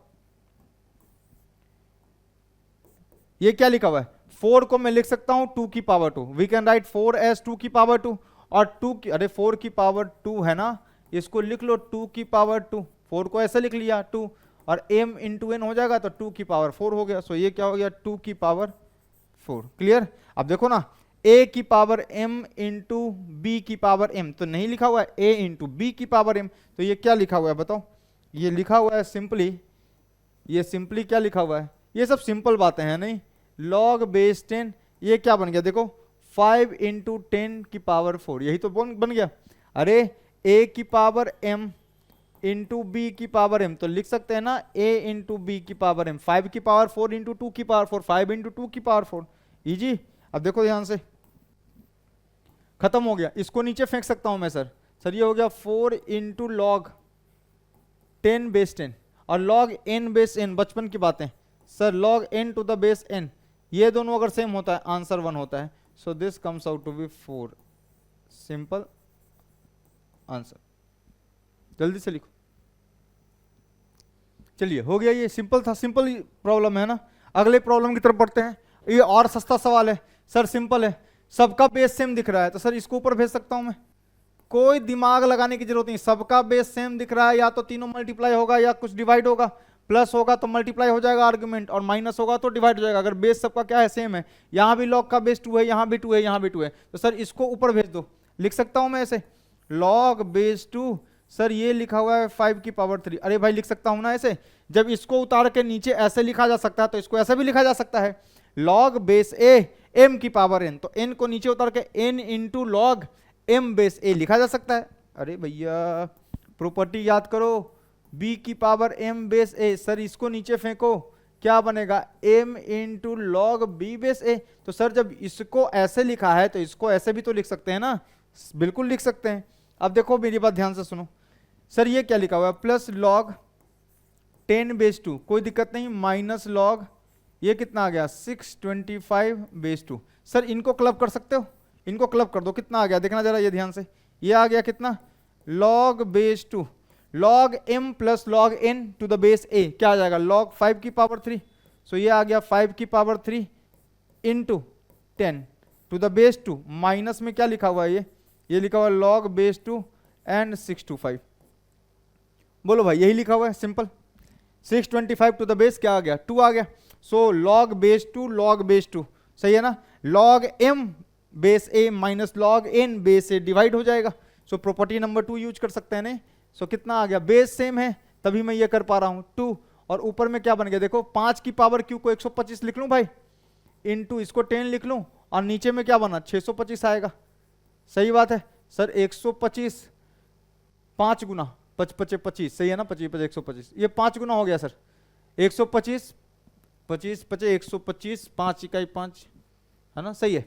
ये क्या लिखा हुआ है 4 को मैं लिख सकता हूं 2 की power 2, we can write 4 as 2 की पावर 2, और 2 की, अरे 4 की पावर 2 है ना, इसको लिख लो 2 की पावर 2, 4 को ऐसे लिख लिया 2, और m इंटू एन हो जाएगा तो 2 की पावर 4 हो गया। सो ये क्या हो गया 2 की पावर 4, क्लियर। अब देखो ना a की पावर m इंटू बी की पावर m, तो नहीं लिखा हुआ है a इंटू बी की पावर m, तो ये क्या लिखा हुआ है बताओ, ये लिखा हुआ है सिंपली, ये सिंपली क्या लिखा हुआ है, ये सब सिंपल बातें हैं नहीं, लॉग बेस 10, ये क्या बन गया देखो 5 इंटू 10 की पावर 4, यही तो बन गया। अरे a की पावर m इंटू बी की पावर m, तो लिख सकते हैं ना a इंटू बी की पावर m, 5 की पावर 4 इंटू 2 की पावर 4, 5 इंटू 2 की पावर 4, इजी। अब देखो ध्यान से, खत्म हो गया, इसको नीचे फेंक सकता हूं मैं सर ये हो गया 4 इंटू लॉग 10 बेस 10, और लॉग n बेस n, बचपन की बातें sir, log n to the base n, ये दोनों अगर सेम होता है आंसर 1 होता है, so this comes out to be 4, simple answer. जल्दी से लिखो, चलिए हो गया, ये सिंपल था, सिंपल प्रॉब्लम है ना। अगले प्रॉब्लम की तरफ बढ़ते हैं, ये और सस्ता सवाल है सर, सिंपल है, सबका बेस सेम दिख रहा है, तो सर इसको ऊपर भेज सकता हूं मैं, कोई दिमाग लगाने की जरूरत नहीं, सबका बेस सेम दिख रहा है, या तो तीनों मल्टीप्लाई होगा या कुछ डिवाइड होगा, प्लस होगा तो मल्टीप्लाई हो जाएगा आर्गुमेंट, और माइनस होगा तो डिवाइड हो जाएगा। अगर बेस सबका क्या है सेम है, यहां भी लॉग का बेस 2 है, यहां भी 2 है, यहां भी 2 है, तो सर इसको ऊपर भेज दो, लिख सकता हूं मैं ऐसे लॉग बेस 2, सर ये लिखा हुआ है 5 की पावर 3, अरे भाई लिख सकता हूं ना ऐसे, जब इसको उतार के नीचे ऐसे लिखा जा सकता है तो इसको ऐसे भी लिखा जा सकता है, लॉग बेस ए m की पावर n, तो n को नीचे उतार के n into log m base a लिखा जा सकता है। अरे भैया प्रॉपर्टी याद करो, b की power m base a, sir इसको नीचे फेंको, क्या बनेगा m into log b base a, तो सर जब इसको ऐसे लिखा है तो इसको ऐसे भी तो लिख सकते हैं ना, बिल्कुल लिख सकते हैं। अब देखो मेरी बात ध्यान से सुनो, सर ये क्या लिखा हुआ है प्लस लॉग 10 बेस 2, कोई दिक्कत नहीं, माइनस लॉग, ये कितना आ गया 625 बेस 2, सर इनको क्लब कर सकते हो, इनको क्लब कर दो, कितना आ गया देखना जरा ये ध्यान से, ये आ गया कितना log base 2, log m plus log n to the base a, क्या आ जाएगा लॉग 5 की पावर 3, सो ये आ गया 5 की power 3 into 10 to the base 2, minus में क्या लिखा हुआ है ये लिखा हुआ है लॉग बेस 2 एंड 625, बोलो भाई यही लिखा हुआ है सिंपल, 625 टू द बेस क्या आ गया 2 आ गया, so log base 2 log base 2, सही है ना, log m base a minus log n base a divide हो जाएगा, सो प्रॉपर्टी नंबर 2 यूज कर सकते हैं नहीं, सो कितना आ गया बेस सेम है तभी मैं ये कर पा रहा हूं 2, और ऊपर में क्या बन गया देखो 5 की पावर q को 125 लिख लूं भाई, इंटू इसको 10 लिख लूं, और नीचे में क्या बना 625 आएगा, सही बात है सर 125 5 गुना 25, सही है ना, 25 125, ये 5 गुना हो गया सर 125 25 25 125 5 इकाई 5 है ना, सही है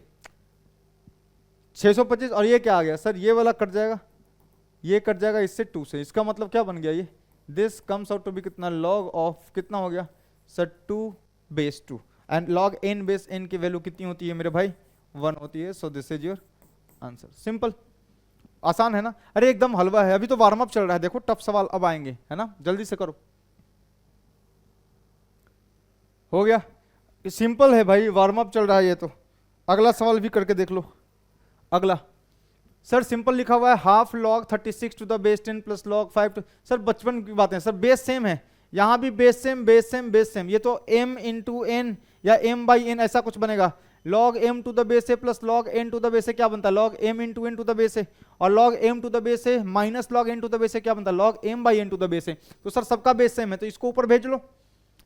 625, और ये क्या आ गया सर ये वाला कट जाएगा, ये कट जाएगा इससे 2 से, इसका मतलब क्या बन गया ये this comes out to be कितना लॉग ऑफ कितना हो गया sir 2 base 2, and log n base n की वैल्यू कितनी होती है मेरे भाई 1 होती है, so this is your answer, simple, आसान है ना। अरे एकदम हलवा है, अभी तो वार्म अप चल रहा है, देखो टफ सवाल अब आएंगे है ना, जल्दी से करो, हो गया, सिंपल है भाई, वार्म अप चल रहा है ये तो। अगला सवाल भी करके देख लो, अगला सर सिंपल लिखा हुआ है half log 36 to the base 10 plus log 5 to, sir बचपन की बातें सर, बेस सेम है, यहां भी base same base same base same, ये तो m इंटू n या m बाई n ऐसा कुछ बनेगा, log m to the base a plus log n to the base a क्या बनता है log m into n to the base a, और log m to the base a minus log n to the base a क्या बनता है log m by n to the base a, तो sir सबका base same है तो इसको ऊपर भेज लो,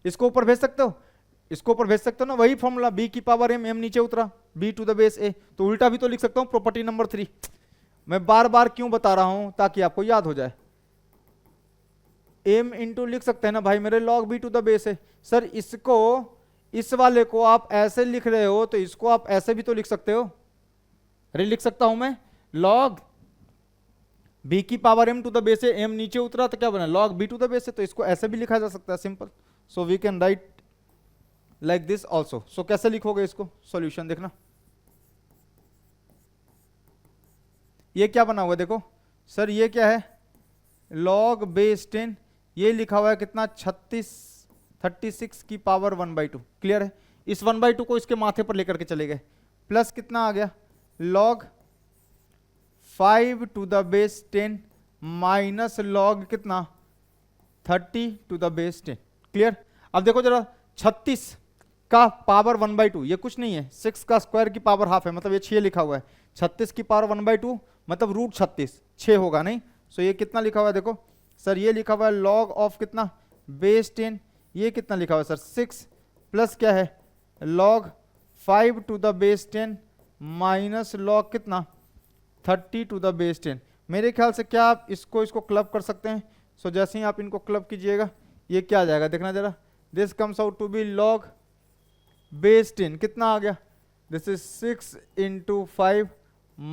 इसको ऊपर भेज सकते हो, इसको ऊपर भेज सकते हो ना, वही फॉर्मूला b की पावर m, m नीचे उतरा b to the base a, तो उल्टा भी तो लिख सकता हूं प्रॉपर्टी नंबर 3, मैं बार बार क्यों बता रहा हूं ताकि आपको याद हो जाए, m इंटू लिख सकते हैं ना भाई मेरे log b to the base a, sir इसको इस वाले को आप ऐसे लिख रहे हो तो इसको आप ऐसे भी तो लिख सकते हो। अरे लिख सकता हूं मैं log b की power m to the base है, m नीचे उतरा तो क्या बना log b to the base है, तो इसको ऐसे भी लिखा जा सकता है simple. So we can write like this also. So कैसे लिखोगे इसको, सॉल्यूशन देखना। ये क्या बना हुआ है देखो सर, ये क्या है log बेस 10, ये लिखा हुआ है कितना 36 की पावर 1/2। क्लियर है? इस 1/2 को इसके माथे पर लेकर के चले गए, प्लस कितना आ गया log 5 to the base 10 minus log कितना 30 टू द बेस 10। क्लियर? अब देखो जरा 36 का पावर 1/2 ये कुछ नहीं है, 6 का स्क्वायर की पावर हाफ है, मतलब ये 6 लिखा हुआ है। 36 की पावर 1/2 मतलब रूट 36, 6 होगा नहीं। सो ये कितना लिखा हुआ है देखो सर, ये लिखा हुआ है log ऑफ कितना बेस 10, ये कितना लिखा हुआ है सर 6 प्लस क्या है log 5 to the base 10 minus log कितना 30 टू द बेस 10। मेरे ख्याल से क्या आप इसको क्लब कर सकते हैं। सो जैसे ही आप इनको क्लब कीजिएगा ये क्या आ जाएगा देखना जरा, this comes out to be log base 10 कितना आ गया, this is 6 into 5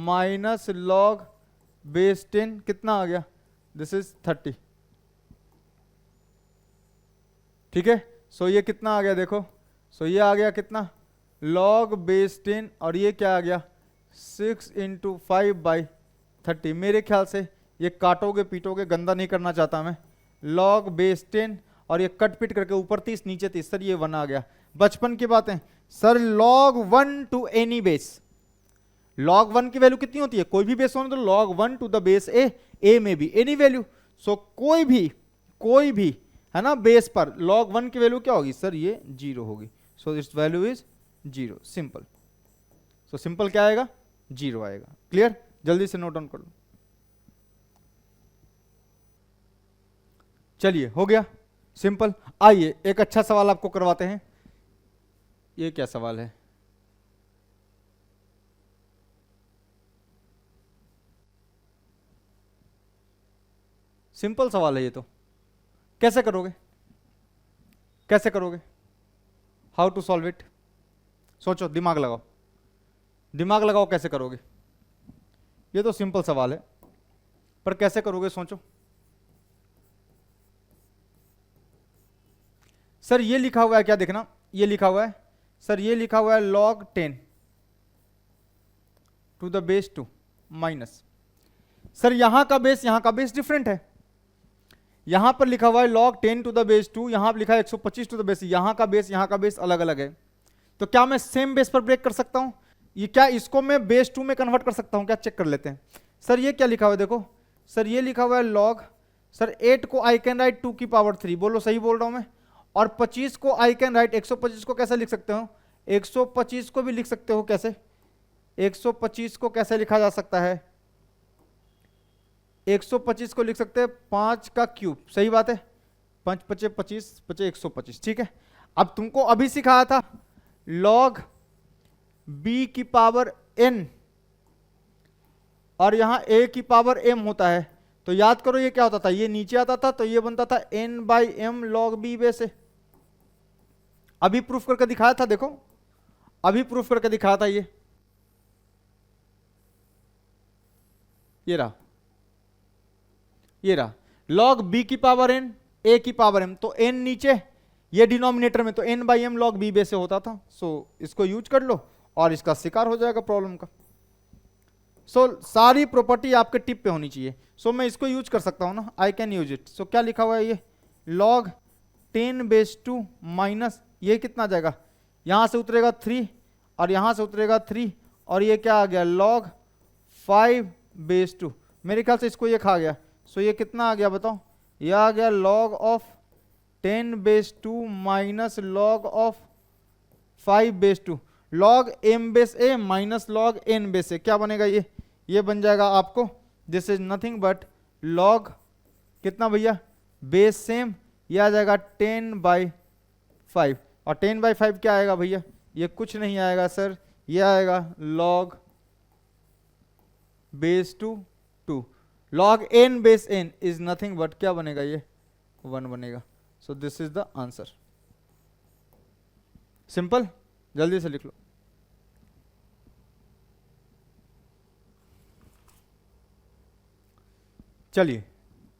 minus log base 10 कितना आ गया, दिस इज 30। ठीक है? सो ये कितना आ गया देखो, सो ये आ गया कितना log बेस 10 और ये क्या आ गया 6 इंटू 5/30। मेरे ख्याल से ये काटोगे पीटोगे, गंदा नहीं करना चाहता मैं। log बेस 10 और ये कट पिट करके ऊपर 30 नीचे 30, सर ये 1 आ गया। बचपन की बातें sir, log 1 to any base, log 1 की वैल्यू कितनी होती है, कोई भी बेस होने तो log 1 टू द बेस ए में भी एनी वैल्यू। सो कोई भी है ना बेस पर log 1 की वैल्यू क्या होगी सर, ये 0 होगी। So this value is 0 simple. So simple क्या आएगा 0 आएगा। क्लियर? जल्दी से नोट डाउन कर लो। चलिए हो गया सिंपल। आइए एक अच्छा सवाल आपको करवाते हैं। ये क्या सवाल है, सिंपल सवाल है ये तो। कैसे करोगे, कैसे करोगे, हाउ टू सॉल्व इट, सोचो, दिमाग लगाओ, दिमाग लगाओ कैसे करोगे। ये तो सिंपल सवाल है पर कैसे करोगे सोचो। सर ये लिखा हुआ है क्या, देखना ये लिखा हुआ है सर, ये लिखा हुआ है log 10 to the base 2 minus, sir यहां का बेस डिफरेंट है। यहां पर लिखा हुआ है log 10 टू द बेस 2, यहां पर लिखा है 125 टू द बेस, यहां का बेस अलग अलग है। तो क्या मैं सेम बेस पर ब्रेक कर सकता हूं, ये क्या इसको मैं बेस 2 में कन्वर्ट कर सकता हूं क्या, चेक कर लेते हैं। सर ये क्या लिखा हुआ है देखो सर, ये लिखा हुआ है log, सर 8 को आई कैन राइट 2 की पावर 3, बोलो सही बोल रहा हूं मैं, और 25 को आई कैन राइट, 125 को कैसे लिख सकते हो, 125 को भी लिख सकते हो कैसे, 125 को कैसे लिखा जा सकता है, 125 को लिख सकते हैं 5 का क्यूब, सही बात है, 5 पचे 25 पचे 125। ठीक है? अब तुमको अभी सिखाया था log b की पावर n और यहां a की पावर m होता है, तो याद करो ये क्या होता था, ये नीचे आता था तो ये बनता था n/m log b बेस है। अभी प्रूफ करके दिखाया था, देखो अभी प्रूफ करके दिखाया था, ये रहा log b की पावर n a की पावर m, तो n नीचे ये डिनोमिनेटर में, तो n/m log b बेस से होता था। सो इसको यूज कर लो और इसका शिकार हो जाएगा प्रॉब्लम का। सो सारी प्रॉपर्टी आपके टिप पे होनी चाहिए। सो मैं इसको यूज कर सकता हूं ना, आई कैन यूज इट। सो क्या लिखा हुआ है, ये log 10 बेस 2 माइनस ये कितना आ जाएगा, यहां से उतरेगा 3 और यहां से उतरेगा 3 और ये क्या आ गया log 5 बेस 2, मेरे ख्याल से इसको ये खा गया। सो ये कितना आ गया बताओ, ये आ गया log of 10 base 2 minus log of 5 base 2, log m base a minus log n base a, क्या बनेगा ये बन जाएगा आपको, this is nothing but log कितना भैया बेस सेम, ये आ जाएगा 10/5 और 10/5 क्या आएगा भैया, ये कुछ नहीं आएगा सर, ये आएगा log base 2 log n base n is nothing but क्या बनेगा, ये 1 बनेगा। सो this is the answer. Simple, जल्दी से लिख लो। चलिए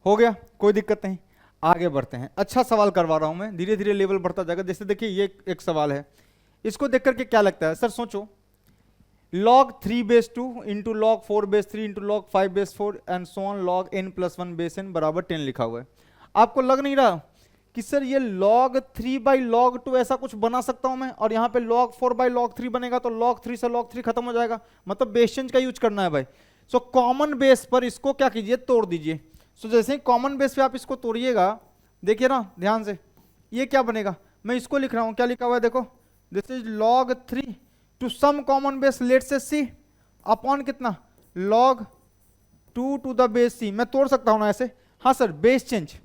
हो गया, कोई दिक्कत नहीं, आगे बढ़ते हैं। अच्छा सवाल करवा रहा हूं मैं, धीरे धीरे लेवल बढ़ता जाएगा। जैसे देखिए ये एक सवाल है, इसको देख करके क्या लगता है सर, सोचो log 3 base 2 into log 4 base 3 into log 5 base 4 and so on log n plus 1 base n बराबर 10 लिखा हुआ है। आपको लग नहीं रहा कि सर ये log 3 बाई log 2 ऐसा कुछ बना सकता हूं मैं, और यहाँ पे log 4 बाई log 3 बनेगा तो log 3 से log 3 खत्म हो जाएगा, मतलब बेस चेंज का यूज करना है भाई। सो कॉमन बेस पर इसको क्या कीजिए, तोड़ दीजिए। सो जैसे ही कॉमन बेस पे आप इसको तोड़िएगा, देखिए ना ध्यान से, ये क्या बनेगा, मैं इसको लिख रहा हूं, क्या लिखा हुआ है देखो, this is log 3 to some common base let say c upon कितना log 2 to the base c. मैं तोड़ सकता हूं ना ऐसे, हाँ sir, base change,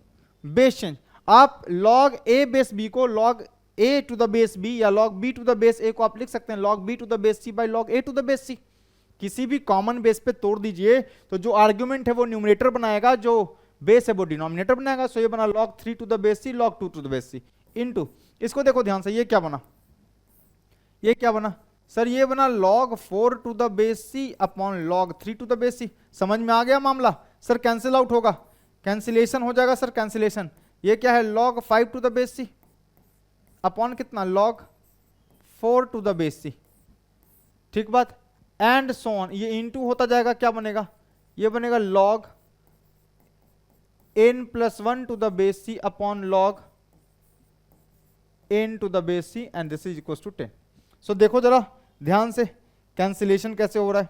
base change. आप log a बेस b को log a to the base b या log b to the base a को आप लिख सकते हैं log b to the base c by log a to the base c। किसी भी कॉमन बेस पे तोड़ दीजिए तो जो आर्ग्यूमेंट है वो न्यूमरेटर बनाएगा, जो बेस है वो डिनोमिनेटर बनाएगा। सो ये बना log 3 to the base c log 2 to the base c into, इसको देखो ध्यान से, ये क्या बना, ये क्या बना सर, ये बना log 4 to the base c upon log 3 to the base c। समझ में आ गया मामला सर, कैंसिल आउट होगा, कैंसिलेशन हो जाएगा सर, कैंसिलेशन। ये क्या है log 5 to the base c upon कितना log 4 to the base c, ठीक बात, एंड सो ऑन। ये इनटू होता जाएगा, क्या बनेगा, ये बनेगा log n plus 1 to the base c upon log n to the base c and this is equal to 10। So देखो जरा ध्यान से, कैंसिलेशन कैसे हो रहा है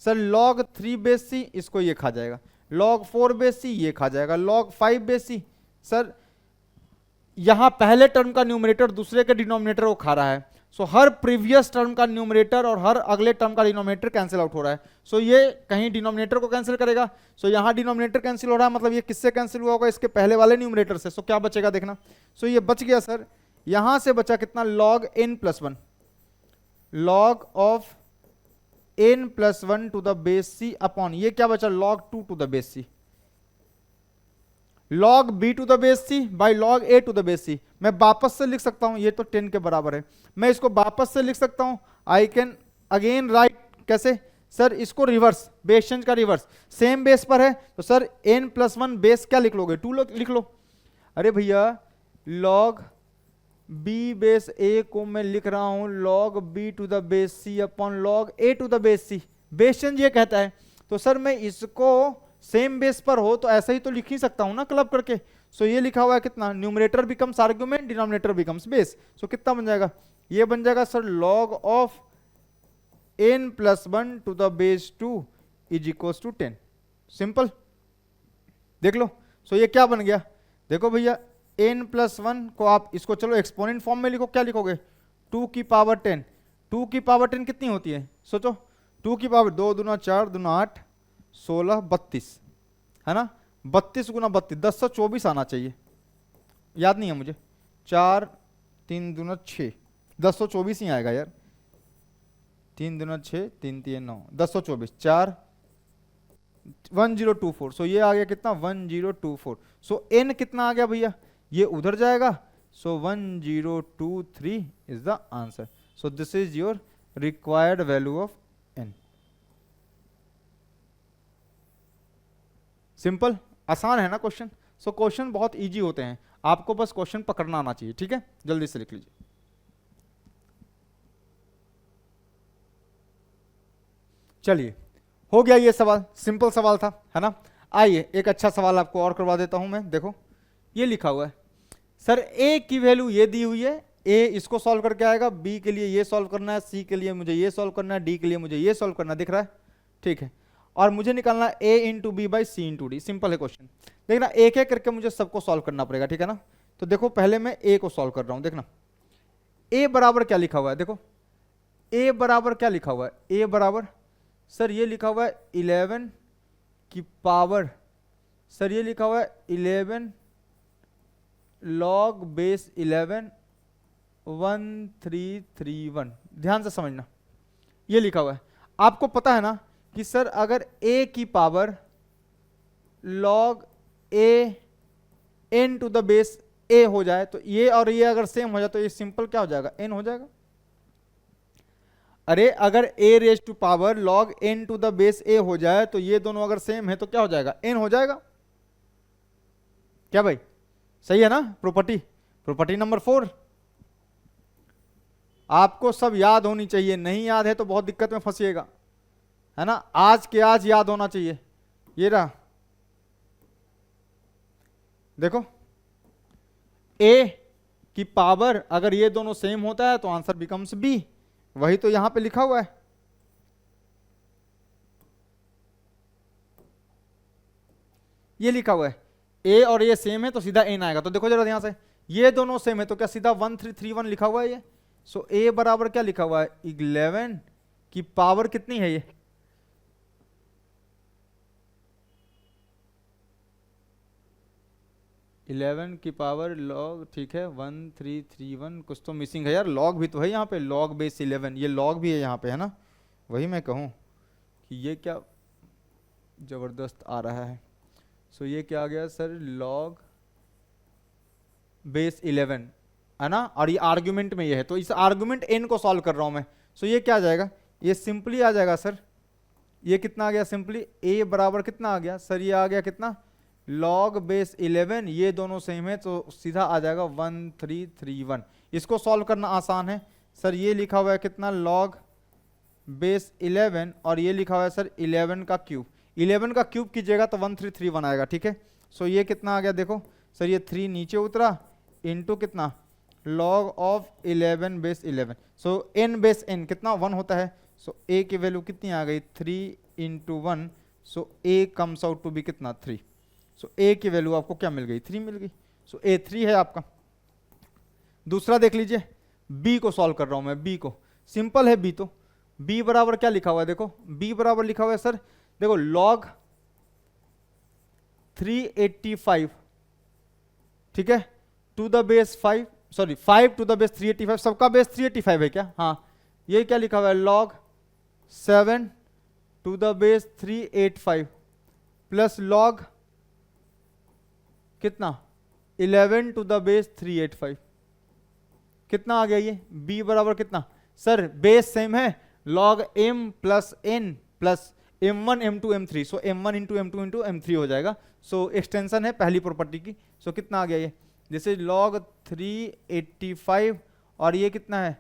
सर, log 3 बेस c इसको ये खा जाएगा, log 4 बेस c ये खा जाएगा, log 5 बेस c। सर यहां पहले टर्म का न्यूमरेटर दूसरे के डिनोमिनेटर को खा रहा है, सो हर प्रीवियस टर्म का न्यूमरेटर और हर अगले टर्म का डिनोमिनेटर कैंसिल आउट हो रहा है। सो ये कहीं डिनोमिनेटर को कैंसिल करेगा, सो यहां डिनोमिनेटर कैंसिल हो रहा है, मतलब ये किससे कैंसिल हुआ होगा, इसके पहले वाले न्यूमरेटर से। सो क्या बचेगा देखना, सो ये बच गया सर, यहां से बचा कितना log n plus 1, log of n plus 1 to the base c upon ये क्या बचा log 2 to the base c, log b to the base c by log a to the base c। मैं वापस से लिख सकता हूं, ये तो 10 के बराबर है, मैं इसको वापस से लिख सकता हूं, आई कैन अगेन राइट, कैसे सर, इसको रिवर्स, बेस चेंज का रिवर्स, सेम बेस पर है तो सर n प्लस 1 बेस क्या लिख लोगे, 2 लिख लो। अरे भैया log b बेस a को मैं लिख रहा हूं log b to the base c upon log a to the base c, base change ये कहता है, तो सर मैं इसको सेम बेस पर हो तो ऐसा ही तो लिख ही सकता हूं ना क्लब करके। सो ये लिखा हुआ है कितना, numerator becomes argument, denominator becomes base. So कितना बन जाएगा, ये बन जाएगा sir log of n plus 1 to the base 2 is equals to 10। Simple, देख लो। सो ये क्या बन गया, देखो भैया n प्लस 1 को आप इसको चलो एक्सपोनेंट फॉर्म में लिखो, क्या लिखोगे 2 की पावर 10, 2 की पावर 10 कितनी होती है सोचो, 2 की पावर 2 दूना 4 दूना 8 16 32 है ना, 32 गुना 32 1024 आना चाहिए, याद नहीं है मुझे, 4 3 दूना 6 1024 ही आएगा यार, 3 दूना 6 3 3 9 1024 4 1024। सो ये आ गया कितना 1024। सो n कितना आ गया भैया, ये उधर जाएगा, सो 1023 is the answer. So this is your required value of n। Simple, आसान है ना क्वेश्चन। सो क्वेश्चन बहुत इजी होते हैं, आपको बस क्वेश्चन पकड़ना आना चाहिए, ठीक है, जल्दी से लिख लीजिए। चलिए हो गया ये सवाल, सिंपल सवाल था, है ना। आइए एक अच्छा सवाल आपको और करवा देता हूं मैं। देखो ये लिखा हुआ है सर, a की वैल्यू ये दी हुई है, a इसको सॉल्व करके आएगा, b के लिए ये सॉल्व करना है, c के लिए मुझे ये सॉल्व करना है, d के लिए मुझे ये सॉल्व करना है, दिख रहा है, ठीक है, और मुझे निकालना है a into B by C into D. Simple है क्वेश्चन, देखना एक एक करके मुझे सबको सॉल्व करना पड़ेगा, ठीक है ना। तो देखो पहले मैं a को सॉल्व कर रहा हूं, देखना a बराबर क्या लिखा हुआ है, देखो a बराबर क्या लिखा हुआ है, a बराबर सर ये लिखा हुआ है 11 की पावर, सर ये लिखा हुआ है 11 log बेस 11 1331। ध्यान से समझना, ये लिखा हुआ है, आपको पता है ना कि सर अगर a की power log a n to the base A हो जाए तो ये और ये अगर सेम हो जाए तो ये सिंपल क्या हो जाएगा, एन हो जाएगा। अरे अगर A raise to power log N to the base A हो जाए तो ये दोनों अगर सेम है तो क्या हो जाएगा, एन हो जाएगा। क्या भाई, सही है ना। प्रॉपर्टी नंबर 4 आपको सब याद होनी चाहिए, नहीं याद है तो बहुत दिक्कत में फंसिएगा, है ना। आज के आज याद होना चाहिए। ये रहा, देखो ए की पावर अगर ये दोनों सेम होता है तो आंसर बिकम्स बी, वही तो यहां पे लिखा हुआ है। ये लिखा हुआ है ए और ये सेम है तो सीधा एन आएगा। तो देखो जरा यहां से, ये दोनों सेम है तो क्या सीधा 1331 लिखा हुआ है ये। सो ए बराबर क्या लिखा हुआ है, 11 की पावर कितनी है ये, इलेवन की पावर लॉग, ठीक है 1331, कुछ तो मिसिंग है यार, लॉग भी तो है यहाँ पे, लॉग बेस 11, ये लॉग भी है यहाँ पे, है ना। वही मैं कहूँ कि ये क्या जबरदस्त आ रहा है। सो ये क्या आ गया सर, लॉग बेस 11, है ना। और ये आर्ग्यूमेंट में ये है तो इस आर्ग्यूमेंट एन को सॉल्व कर रहा हूं मैं। सो ये क्या आ जाएगा, ये सिंपली आ जाएगा सर, ये कितना आ गया सिंपली, ए बराबर कितना आ गया सर, ये आ गया कितना, लॉग बेस 11, ये दोनों सेम है तो सीधा आ जाएगा 1331। इसको सॉल्व करना आसान है सर, ये लिखा हुआ है कितना, लॉग बेस 11 और ये लिखा हुआ है सर 11 का क्यूब, 11 का क्यूब कीजिएगा तो 1331 आएगा, ठीक है। सो ये कितना आ गया देखो सर, ये 3 नीचे उतरा इनटू कितना, log of 11 base 11। So n base n कितना 1 होता है। सो a की वैल्यू कितनी आ गई, 3 into 1। So a comes out to be कितना, 3। सो a की वैल्यू आपको क्या मिल गई, 3 मिल गई। सो a 3 है आपका। दूसरा देख लीजिए, b को सॉल्व कर रहा हूं मैं, b को, सिंपल है b तो, b बराबर क्या लिखा हुआ है देखो, b बराबर लिखा हुआ है सर, देखो लॉग 385, ठीक है, to the base 5, sorry 5 to the base 385, सबका बेस 385 है क्या, हाँ। ये क्या लिखा हुआ है, log 7 to the base 385 plus log कितना 11 टू द बेस 385, कितना आ गया ये, b बराबर कितना सर, बेस सेम है, log m plus n plus m1 m2 m3। सो m1 into m2 into m3 हो जाएगा। सो एक्सटेंशन है पहली प्रॉपर्टी की। सो कितना आ गया ये, जैसे लॉग 385 और ये कितना है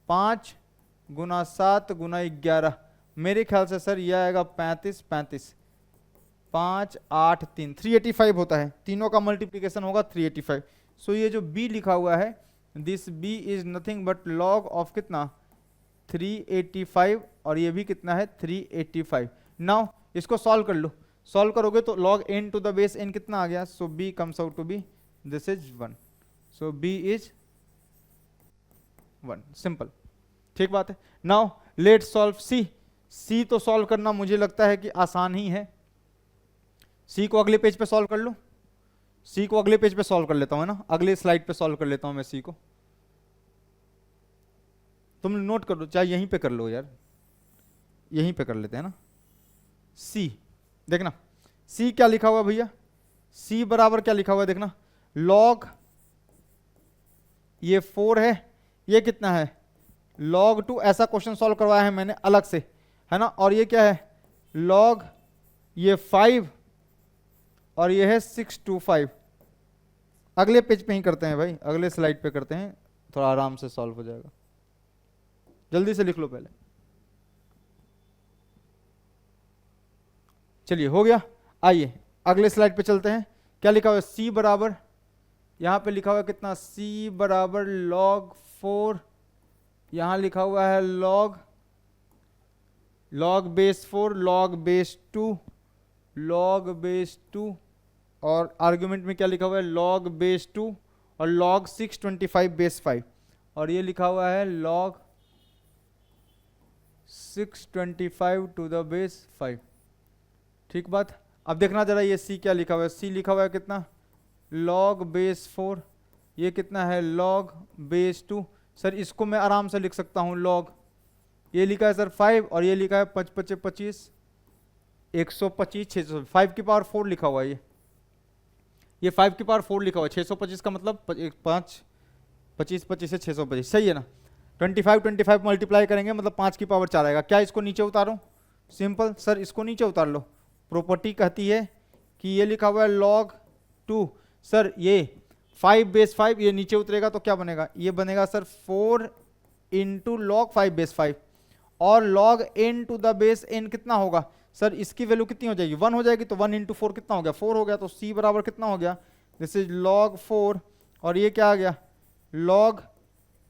5 गुना 7 गुना 11, मेरे ख्याल से सर ये आएगा 35 35, 5 8 3, 385 होता है, तीनों का मल्टीप्लीकेशन होगा 385। सो ये जो b लिखा हुआ है, this b is nothing but log of कितना 385 और ये भी कितना है 385। नाउ इसको सॉल्व कर लो, सॉल्व करोगे तो log n to the base n कितना आ गया, so b comes out to be दिस this 1। So b is 1, simple, ठीक बात है। नाउ लेट सॉल्व c तो सॉल्व करना मुझे लगता है कि आसान ही है। c को अगले पेज पे सॉल्व कर लो, c को अगले पेज पे सॉल्व कर लेता हूं, है ना, अगले स्लाइड पे सॉल्व कर लेता हूं मैं c को। तुम नोट कर लो, चाहे यहीं पे कर लो यार, यहीं पे कर लेते हैं ना। c देखना, c क्या लिखा हुआ भैया, c बराबर क्या लिखा हुआ है देखना, log ये 4 है, ये कितना है log 2, ऐसा क्वेश्चन सॉल्व करवाया है मैंने अलग से, है ना। और ये क्या है log ये 5 और ये है 625। अगले पेज पे ही करते हैं भाई, अगले स्लाइड पे करते हैं, थोड़ा आराम से सॉल्व हो जाएगा। जल्दी से लिख लो पहले, चलिए हो गया। आइए अगले स्लाइड पे चलते हैं। क्या लिखा हुआ है, c बराबर, यहां पे लिखा हुआ है कितना, c बराबर log 4, यहां लिखा हुआ है log base 4, log base 2, log base 2, और आर्गुमेंट में क्या लिखा हुआ है log बेस 2 और log 625 बेस 5, और ये लिखा हुआ है log 625 टू द बेस 5, ठीक बात। अब देखना जरा ये c क्या लिखा हुआ है, c लिखा हुआ है कितना log बेस 4, ये कितना है log बेस 2। सर इसको मैं आराम से लिख सकता हूँ log, ये लिखा है सर 5 और ये लिखा है 5 5 25, 125 600, 5 की पावर 4 लिखा हुआ है ये, ये 5 की पावर 4 लिखा हुआ है, 625 का मतलब 5, 25 25 से 625, सही है ना। 25 मल्टीप्लाई करेंगे मतलब 5 की पावर 4 आएगा। क्या इसको नीचे उतारूं? सिंपल सर, इसको नीचे उतार लो। प्रॉपर्टी कहती है कि ये लिखा हुआ है log 2, सर ये 5 बेस 5 ये नीचे उतरेगा तो क्या बनेगा? ये बनेगा सर 4 इंटू लॉग 5 बेस 5, और log n to the base n कितना होगा सर? इसकी वैल्यू कितनी हो जाएगी? 1 हो जाएगी, तो 1 इंटू 4 कितना हो गया? 4 हो गया। तो c बराबर कितना हो गया? दिस इज log 4, और ये क्या आ गया? log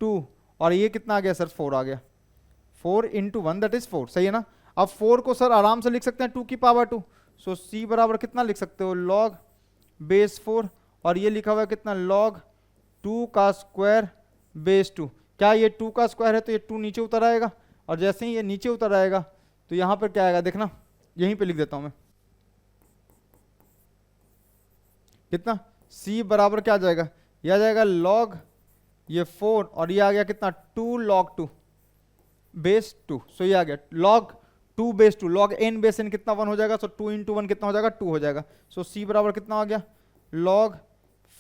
2, और ये कितना आ गया सर? 4 आ गया। 4 इंटू 1 दैट इज 4, सही है ना। अब 4 को सर आराम से लिख सकते हैं 2 की पावर 2, सो c बराबर कितना लिख सकते हो? log बेस 4, और ये लिखा हुआ है कितना? log 2 का स्क्वायर बेस 2। क्या ये 2 का स्क्वायर है तो ये 2 नीचे उतर आएगा, और जैसे ही ये नीचे उतर आएगा तो यहां पर क्या आएगा देखना, यहीं पे लिख देता हूं मैं। कितना? c बराबर क्या आ जाएगा? ये आ जाएगा log ये 4, और ये आ गया कितना? 2 log 2 बेस 2। सो ये आ गया log 2 base 2, log n base n कितना? 1 हो जाएगा। सो 2 इंटू 1 कितना हो जाएगा? 2 हो जाएगा। सो c बराबर कितना आ गया? log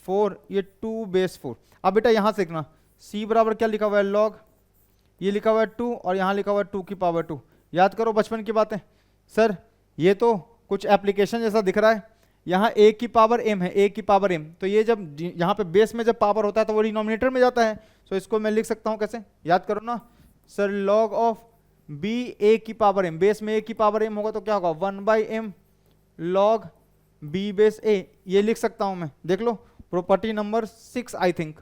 4 ये 2 बेस 4। अब बेटा यहां से देखना c बराबर क्या लिखा हुआ है? log ये लिखा हुआ है 2, और यहां लिखा हुआ है 2 की पावर 2। याद करो बचपन की बातें। सर ये तो कुछ एप्लीकेशन जैसा दिख रहा है, यहाँ a की पावर m है, a की पावर m, तो ये जब यहाँ पे बेस में जब पावर होता है तो वो डिनोमिनेटर में जाता है। सो इसको मैं लिख सकता हूँ कैसे? याद करो ना sir, log of b a की पावर m, बेस में a की पावर m होगा तो क्या होगा? 1/m log b base a, ये लिख सकता हूं मैं। देख लो property number 6 I think.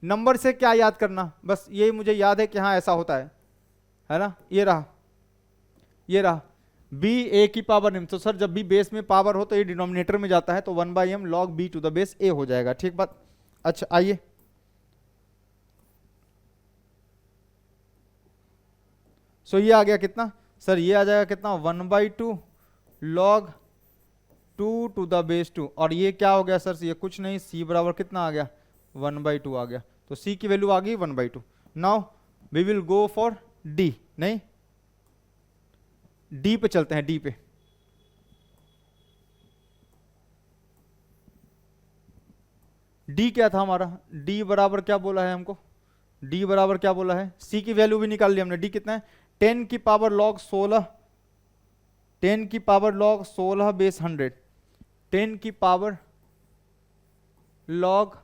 Number से क्या याद करना, बस ये मुझे याद है कि हाँ ऐसा होता है ना। ये रहा, ये रहा b a की पावर m, तो सर जब भी बेस में पावर हो तो ये डिनोमिनेटर में जाता है, तो 1/m log b to the base a हो जाएगा। ठीक बात। अच्छा आइए, सो ये आ गया कितना सर? ये आ जाएगा कितना? 1/2 log 2 टू द बेस 2, और ये क्या हो गया सर? ये कुछ नहीं, c बराबर कितना आ गया? 1/2 आ गया। तो c की वैल्यू आ गई 1/2। Now we will go for d, नहीं d पे चलते हैं, d पे। d क्या था हमारा? d बराबर क्या बोला है हमको? d बराबर क्या बोला है? c की वैल्यू भी निकाल ली हमने। d कितना है? 10 की पावर log 16, 10 की पावर log 16 बेस 100, 10 की पावर log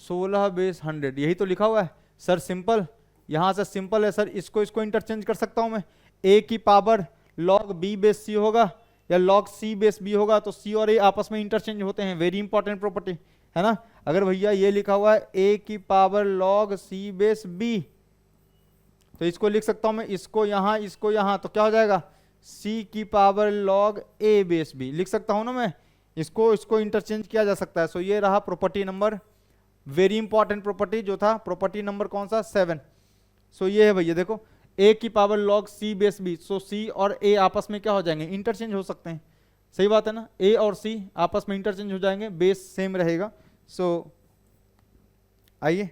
16 बेस 100, यही तो लिखा हुआ है सर। सिंपल, यहां से सिंपल है सर, इसको इसको इंटरचेंज कर सकता हूं मैं। a की power log b base c होगा, या log c बेस b होगा, तो c और a आपस में इंटरचेंज होते हैं। वेरी इंपॉर्टेंट प्रॉपर्टी है ना। अगर भैया ये लिखा हुआ है a की power log c base b, तो इसको लिख सकता हूं मैं, इसको यहां, तो क्या हो जाएगा? c की power log a base b लिख सकता हूं ना मैं। इसको इंटरचेंज किया जा सकता है। सो ये रहा property number, very important property जो था, प्रॉपर्टी नंबर कौन सा? 7। सो ये है भैया, देखो a की power log c base b, सो c और a आपस में क्या हो जाएंगे? इंटरचेंज हो सकते हैं। सही बात है ना, a और c आपस में इंटरचेंज हो जाएंगे, बेस सेम रहेगा। सो आइए,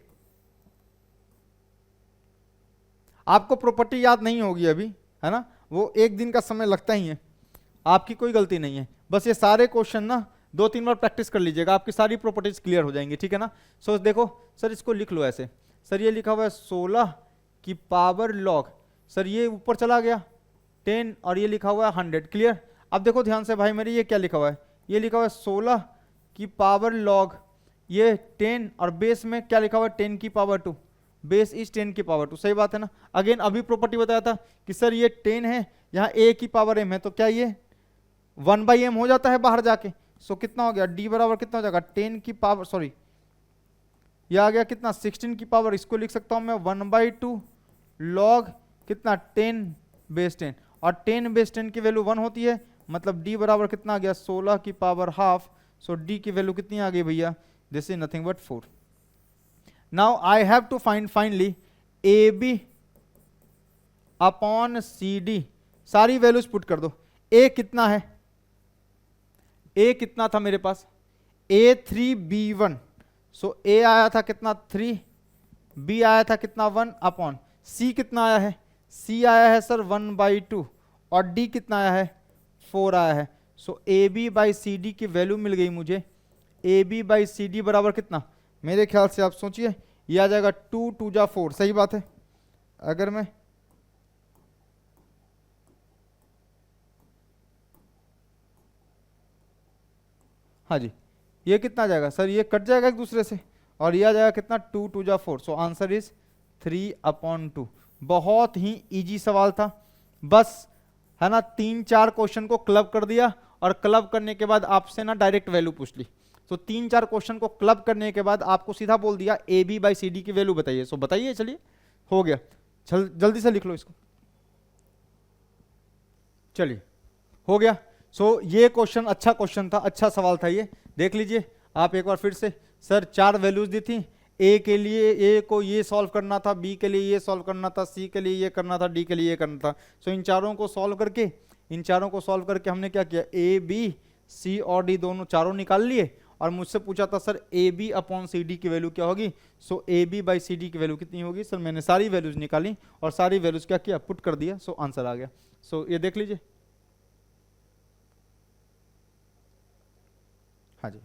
आपको प्रॉपर्टी याद नहीं होगी अभी, है ना, वो एक दिन का समय लगता ही है, आपकी कोई गलती नहीं है। बस ये सारे क्वेश्चन ना 2-3 बार प्रैक्टिस कर लीजिएगा, आपकी सारी प्रॉपर्टीज क्लियर हो जाएंगी। ठीक है ना। सो देखो सर, इसको लिख लो ऐसे। सर ये लिखा हुआ है 16 की पावर log, सर ये ऊपर चला गया 10, और ये लिखा हुआ है 100। क्लियर। अब देखो ध्यान से भाई मेरे, ये क्या लिखा हुआ है? ये लिखा हुआ है 16 की पावर log ये 10, और बेस में क्या लिखा हुआ है? 10 की पावर 2, बेस इज 10 की पावर 2। सही बात है ना। अगेन अभी प्रॉपर्टी बताया था कि सर ये 10 है, यहाँ a की पावर m है, तो क्या ये 1/m हो जाता है बाहर जाके। सो कितना हो गया? d बराबर कितना हो जाएगा? 10 की पावर, सॉरी ये आ गया कितना? 16 की पावर, इसको लिख सकता हूं मैं 1/2 log कितना? 10 बेस 10, और 10 बेस 10 की वैल्यू 1 होती है, मतलब d बराबर कितना आ गया? 16 की पावर हाफ। सो d की वैल्यू कितनी आ गई भैया? This is nothing but 4। Now I have to find finally AB upon CD। सारी वैल्यूज पुट कर दो। A कितना है? A कितना था मेरे पास? A3B1। सो A आया था कितना? 3, B आया था कितना? 1 अपॉन C कितना आया है? C आया है सर 1/2, और D कितना आया है? 4 आया है। So A B by C D की वैल्यू मिल गई मुझे। A B by C D बराबर कितना, मेरे ख्याल से आप सोचिए ये आ जाएगा 2 2 जा 4, सही बात है। अगर मैं हाँ जी, ये कितना आ जाएगा सर, ये कट जाएगा एक दूसरे से और ये आ जाएगा कितना 2 2 जा 4। So answer is 3/2। बहुत ही इजी सवाल था, बस है ना 3-4 क्वेश्चन को क्लब कर दिया और क्लब करने के बाद आपसे ना डायरेक्ट वैल्यू पूछ ली। तो 3-4 क्वेश्चन को क्लब करने के बाद आपको सीधा बोल दिया A B by C D की वैल्यू बताइए। सो बताइए, चलिए हो गया, जल्दी से लिख लो इसको, चलिए हो गया। सो ये क्वेश्चन अच्छा क्वेश्चन था, अच्छा सवाल था ये, देख लीजिए आप एक बार फिर से। सर 4 वैल्यूज दी थी, ए के लिए ए को ये सॉल्व करना था, बी के लिए ये सॉल्व करना था, सी के लिए ये करना था, डी के लिए ये करना था। सो इन चारों को सॉल्व करके हमने क्या किया, ए बी सी और डी दोनों चारों निकाल लिए और मुझसे पूछा था sir A B upon C D की वैल्यू क्या होगी। So A B by C D की वैल्यू कितनी होगी। सर मैंने सारी वैल्यूज निकाली और सारी वैल्यूज क्या किया, पुट कर दिया। सो आंसर आ गया। सो ये देख लीजिए, हाँ जी।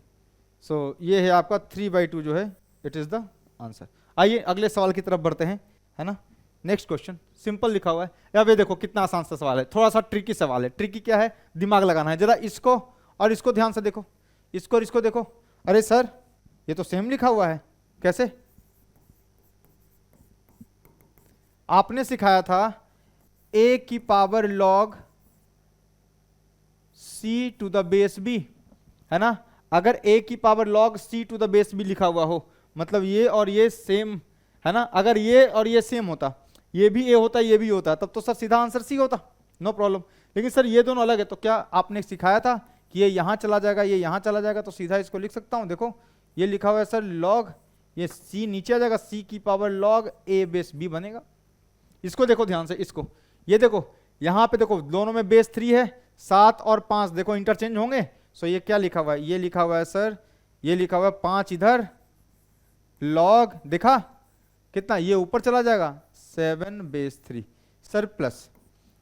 सो ये है आपका 3/2 जो है, इट इज द आंसर। आइए अगले सवाल की तरफ बढ़ते हैं, है ना। नेक्स्ट क्वेश्चन सिंपल लिखा हुआ है। अब ये देखो कितना आसान सा सवाल है, थोड़ा सा ट्रिकी सवाल है। ट्रिकी क्या है, दिमाग लगाना है जरा। इसको और इसको ध्यान से देखो, इसको और इसको देखो। अरे सर ये तो सेम लिखा हुआ है, कैसे? आपने सिखाया था a की power log c to the base b, है ना। अगर a की power log c to the base b लिखा हुआ हो, मतलब ये और ये सेम है ना। अगर ये और ये सेम होता, ये भी a होता ये भी होता, तब तो सर सीधा आंसर c होता, नो प्रॉब्लम। लेकिन सर ये दोनों अलग है, तो क्या आपने सिखाया था कि ये यहां चला जाएगा, ये यहां चला जाएगा, तो सीधा इसको लिख सकता हूं। देखो ये लिखा हुआ है सर log, ये c नीचे आ जाएगा, c की power log a base b बनेगा। इसको देखो ध्यान से, इसको ये देखो, यहां पे देखो दोनों में बेस 3 है, 7 और 5 देखो इंटरचेंज होंगे। सो ये क्या लिखा हुआ है, ये लिखा हुआ है सर, ये लिखा हुआ है 5 इधर, log देखा कितना, ये ऊपर चला जाएगा 7 बेस 3 सर, प्लस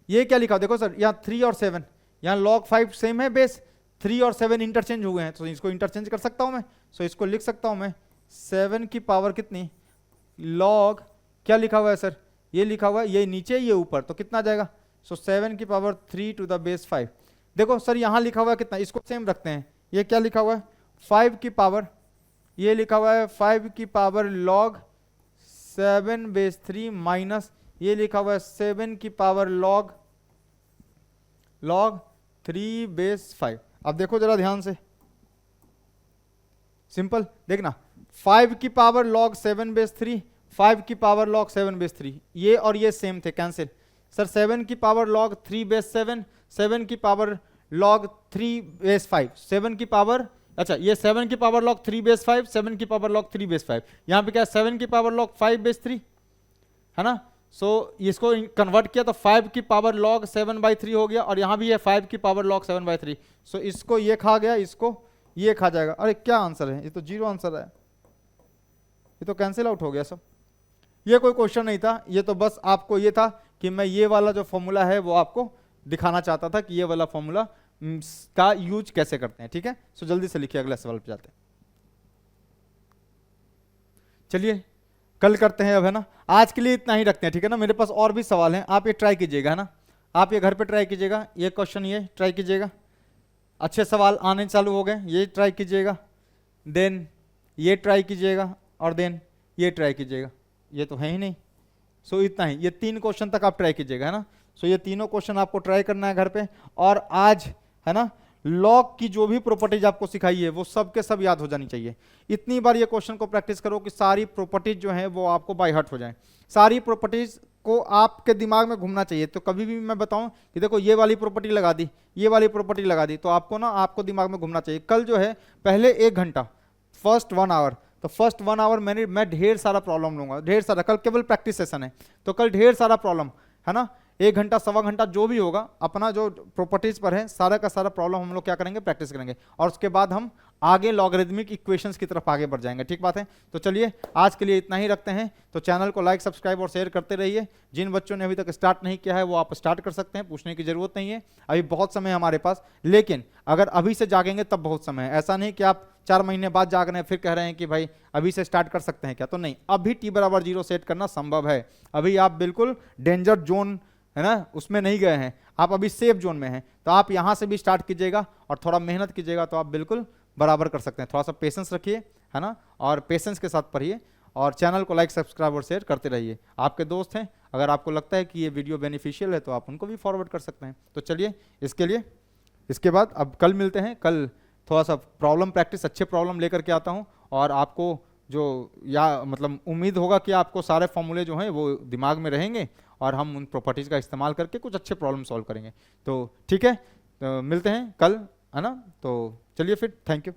ये क्या लिखा, देखो सर यहाँ 3 और 7, यहाँ log 5 सेम है बेस, 3 और 7 इंटरचेंज हुए हैं, तो इसको इंटरचेंज कर सकता हूं मैं। सो इसको लिख सकता हूं मैं 7 की पावर कितनी, log क्या लिखा हुआ है सर, ये लिखा हुआ है, ये नीचे ये ऊपर, तो कितना आ जाएगा। सो 7 की पावर 3 टू द बेस 5। देखो सर यहां लिखा हुआ है कितना, इसको सेम रखते हैं, ये क्या लिखा हुआ है 5 की पावर, ये लिखा हुआ है 5 की पावर log 7 बेस 3 माइनस ये लिखा हुआ है 7 की पावर log 3 बेस 5। अब देखो जरा ध्यान से, सिंपल देखना, 5 की पावर log 7 बेस 3, 5 की पावर log 7 बेस 3, ये और ये सेम थे, कैंसिल। सर 7 की पावर log 3 बेस 7, 7 की पावर log 3 बेस 5, 7 की पावर, अच्छा ये 7 की पावर log 3 बेस 5, 7 की पावर log 3 बेस 5, यहाँ पे क्या 7 की पावर log 5 बेस 3, है ना। सो इसको कन्वर्ट किया तो 5 की पावर log 7/3 हो गया, और यहाँ भी है 5 की पावर log 7/3। सो इसको ये खा गया, इसको ये खा जाएगा। अरे क्या आंसर है, ये तो 0 आंसर है, ये तो कैंसिल आउट हो गया सब। ये कोई क्वेश्चन नहीं था, ये तो बस आपको ये था कि मैं ये वाला जो फॉर्मूला है वो आपको दिखाना चाहता था कि ये वाला फॉर्मूला का यूज कैसे करते हैं, ठीक है। सो जल्दी से लिखिए, अगले सवाल पे जाते हैं। चलिए कल करते हैं अब, है ना। आज के लिए इतना ही रखते हैं, ठीक है ना। मेरे पास और भी सवाल हैं, आप ये ट्राई कीजिएगा, है ना। आप ये घर पे ट्राई कीजिएगा, ये क्वेश्चन ये ट्राई कीजिएगा, अच्छे सवाल आने चालू हो गए, ये ट्राई कीजिएगा, देन ये ट्राई कीजिएगा, और देन ये ट्राई कीजिएगा। ये तो है ही नहीं। सो इतना ही, ये 3 क्वेश्चन तक आप ट्राई कीजिएगा, है ना। सो ये तीनों क्वेश्चन आपको ट्राई करना है घर पे। और आज, है ना, लॉग की जो भी प्रॉपर्टीज आपको सिखाई है वो सब के सब याद हो जानी चाहिए। इतनी बार ये क्वेश्चन को प्रैक्टिस करो कि सारी प्रॉपर्टीज जो है वो आपको बाय हार्ट हो जाए। सारी प्रॉपर्टीज को आपके दिमाग में घूमना चाहिए। तो कभी भी मैं बताऊं कि देखो ये वाली प्रॉपर्टी लगा दी, ये वाली प्रॉपर्टी लगा दी, तो आपको दिमाग में घूमना चाहिए। कल जो है पहले 1 घंटा, फर्स्ट 1 आवर, तो फर्स्ट 1 आवर मैं ढेर सारा प्रॉब्लम लूंगा, ढेर सारा। कल केवल प्रैक्टिस सेशन है, तो कल ढेर सारा प्रॉब्लम, है ना। 1 घंटा 1.25 घंटा जो भी होगा, अपना जो प्रॉपर्टीज पर है सारा का सारा प्रॉब्लम हम लोग क्या करेंगे, प्रैक्टिस करेंगे। और उसके बाद हम आगे लॉगरिदमिक इक्वेशंस की तरफ आगे बढ़ जाएंगे। ठीक बात है। तो चलिए आज के लिए इतना ही रखते हैं। तो चैनल को लाइक, सब्सक्राइब और शेयर करते रहिए। जिन बच्चों ने अभी तक स्टार्ट नहीं किया है वो आप स्टार्ट कर सकते हैं, पूछने की जरूरत नहीं है, अभी बहुत समय है हमारे पास। लेकिन अगर अभी से जागेंगे तब बहुत समय है, ऐसा नहीं कि आप 4 महीने बाद जाग रहे हैं फिर कह रहे हैं कि भाई अभी से स्टार्ट कर सकते हैं क्या, तो नहीं, अभी t=0 सेट करना संभव है। अभी आप बिल्कुल डेंजर जोन है ना उसमें नहीं गए हैं, आप अभी सेफ जोन में हैं। तो आप यहां से भी स्टार्ट कीजिएगा और थोड़ा मेहनत कीजिएगा तो आप बिल्कुल बराबर कर सकते हैं। थोड़ा सा पेशेंस रखिए है ना, और पेशेंस के साथ पढ़िए, और चैनल को लाइक, सब्सक्राइब और शेयर करते रहिए। आपके दोस्त हैं, अगर आपको लगता है कि ये वीडियो बेनिफिशियल है तो आप उनको भी फॉरवर्ड कर सकते हैं। तो चलिए इसके बाद अब कल मिलते हैं। कल थोड़ा सा प्रॉब्लम प्रैक्टिस, अच्छे प्रॉब्लम लेकर के आता हूँ, और आपको जो या मतलब उम्मीद होगा कि आपको सारे फॉर्मूले जो हैं वो दिमाग में रहेंगे और हम उन प्रॉपर्टीज़ का इस्तेमाल करके कुछ अच्छे प्रॉब्लम सॉल्व करेंगे। तो ठीक है, तो मिलते हैं कल है ना। तो चलिए फिर, थैंक यू।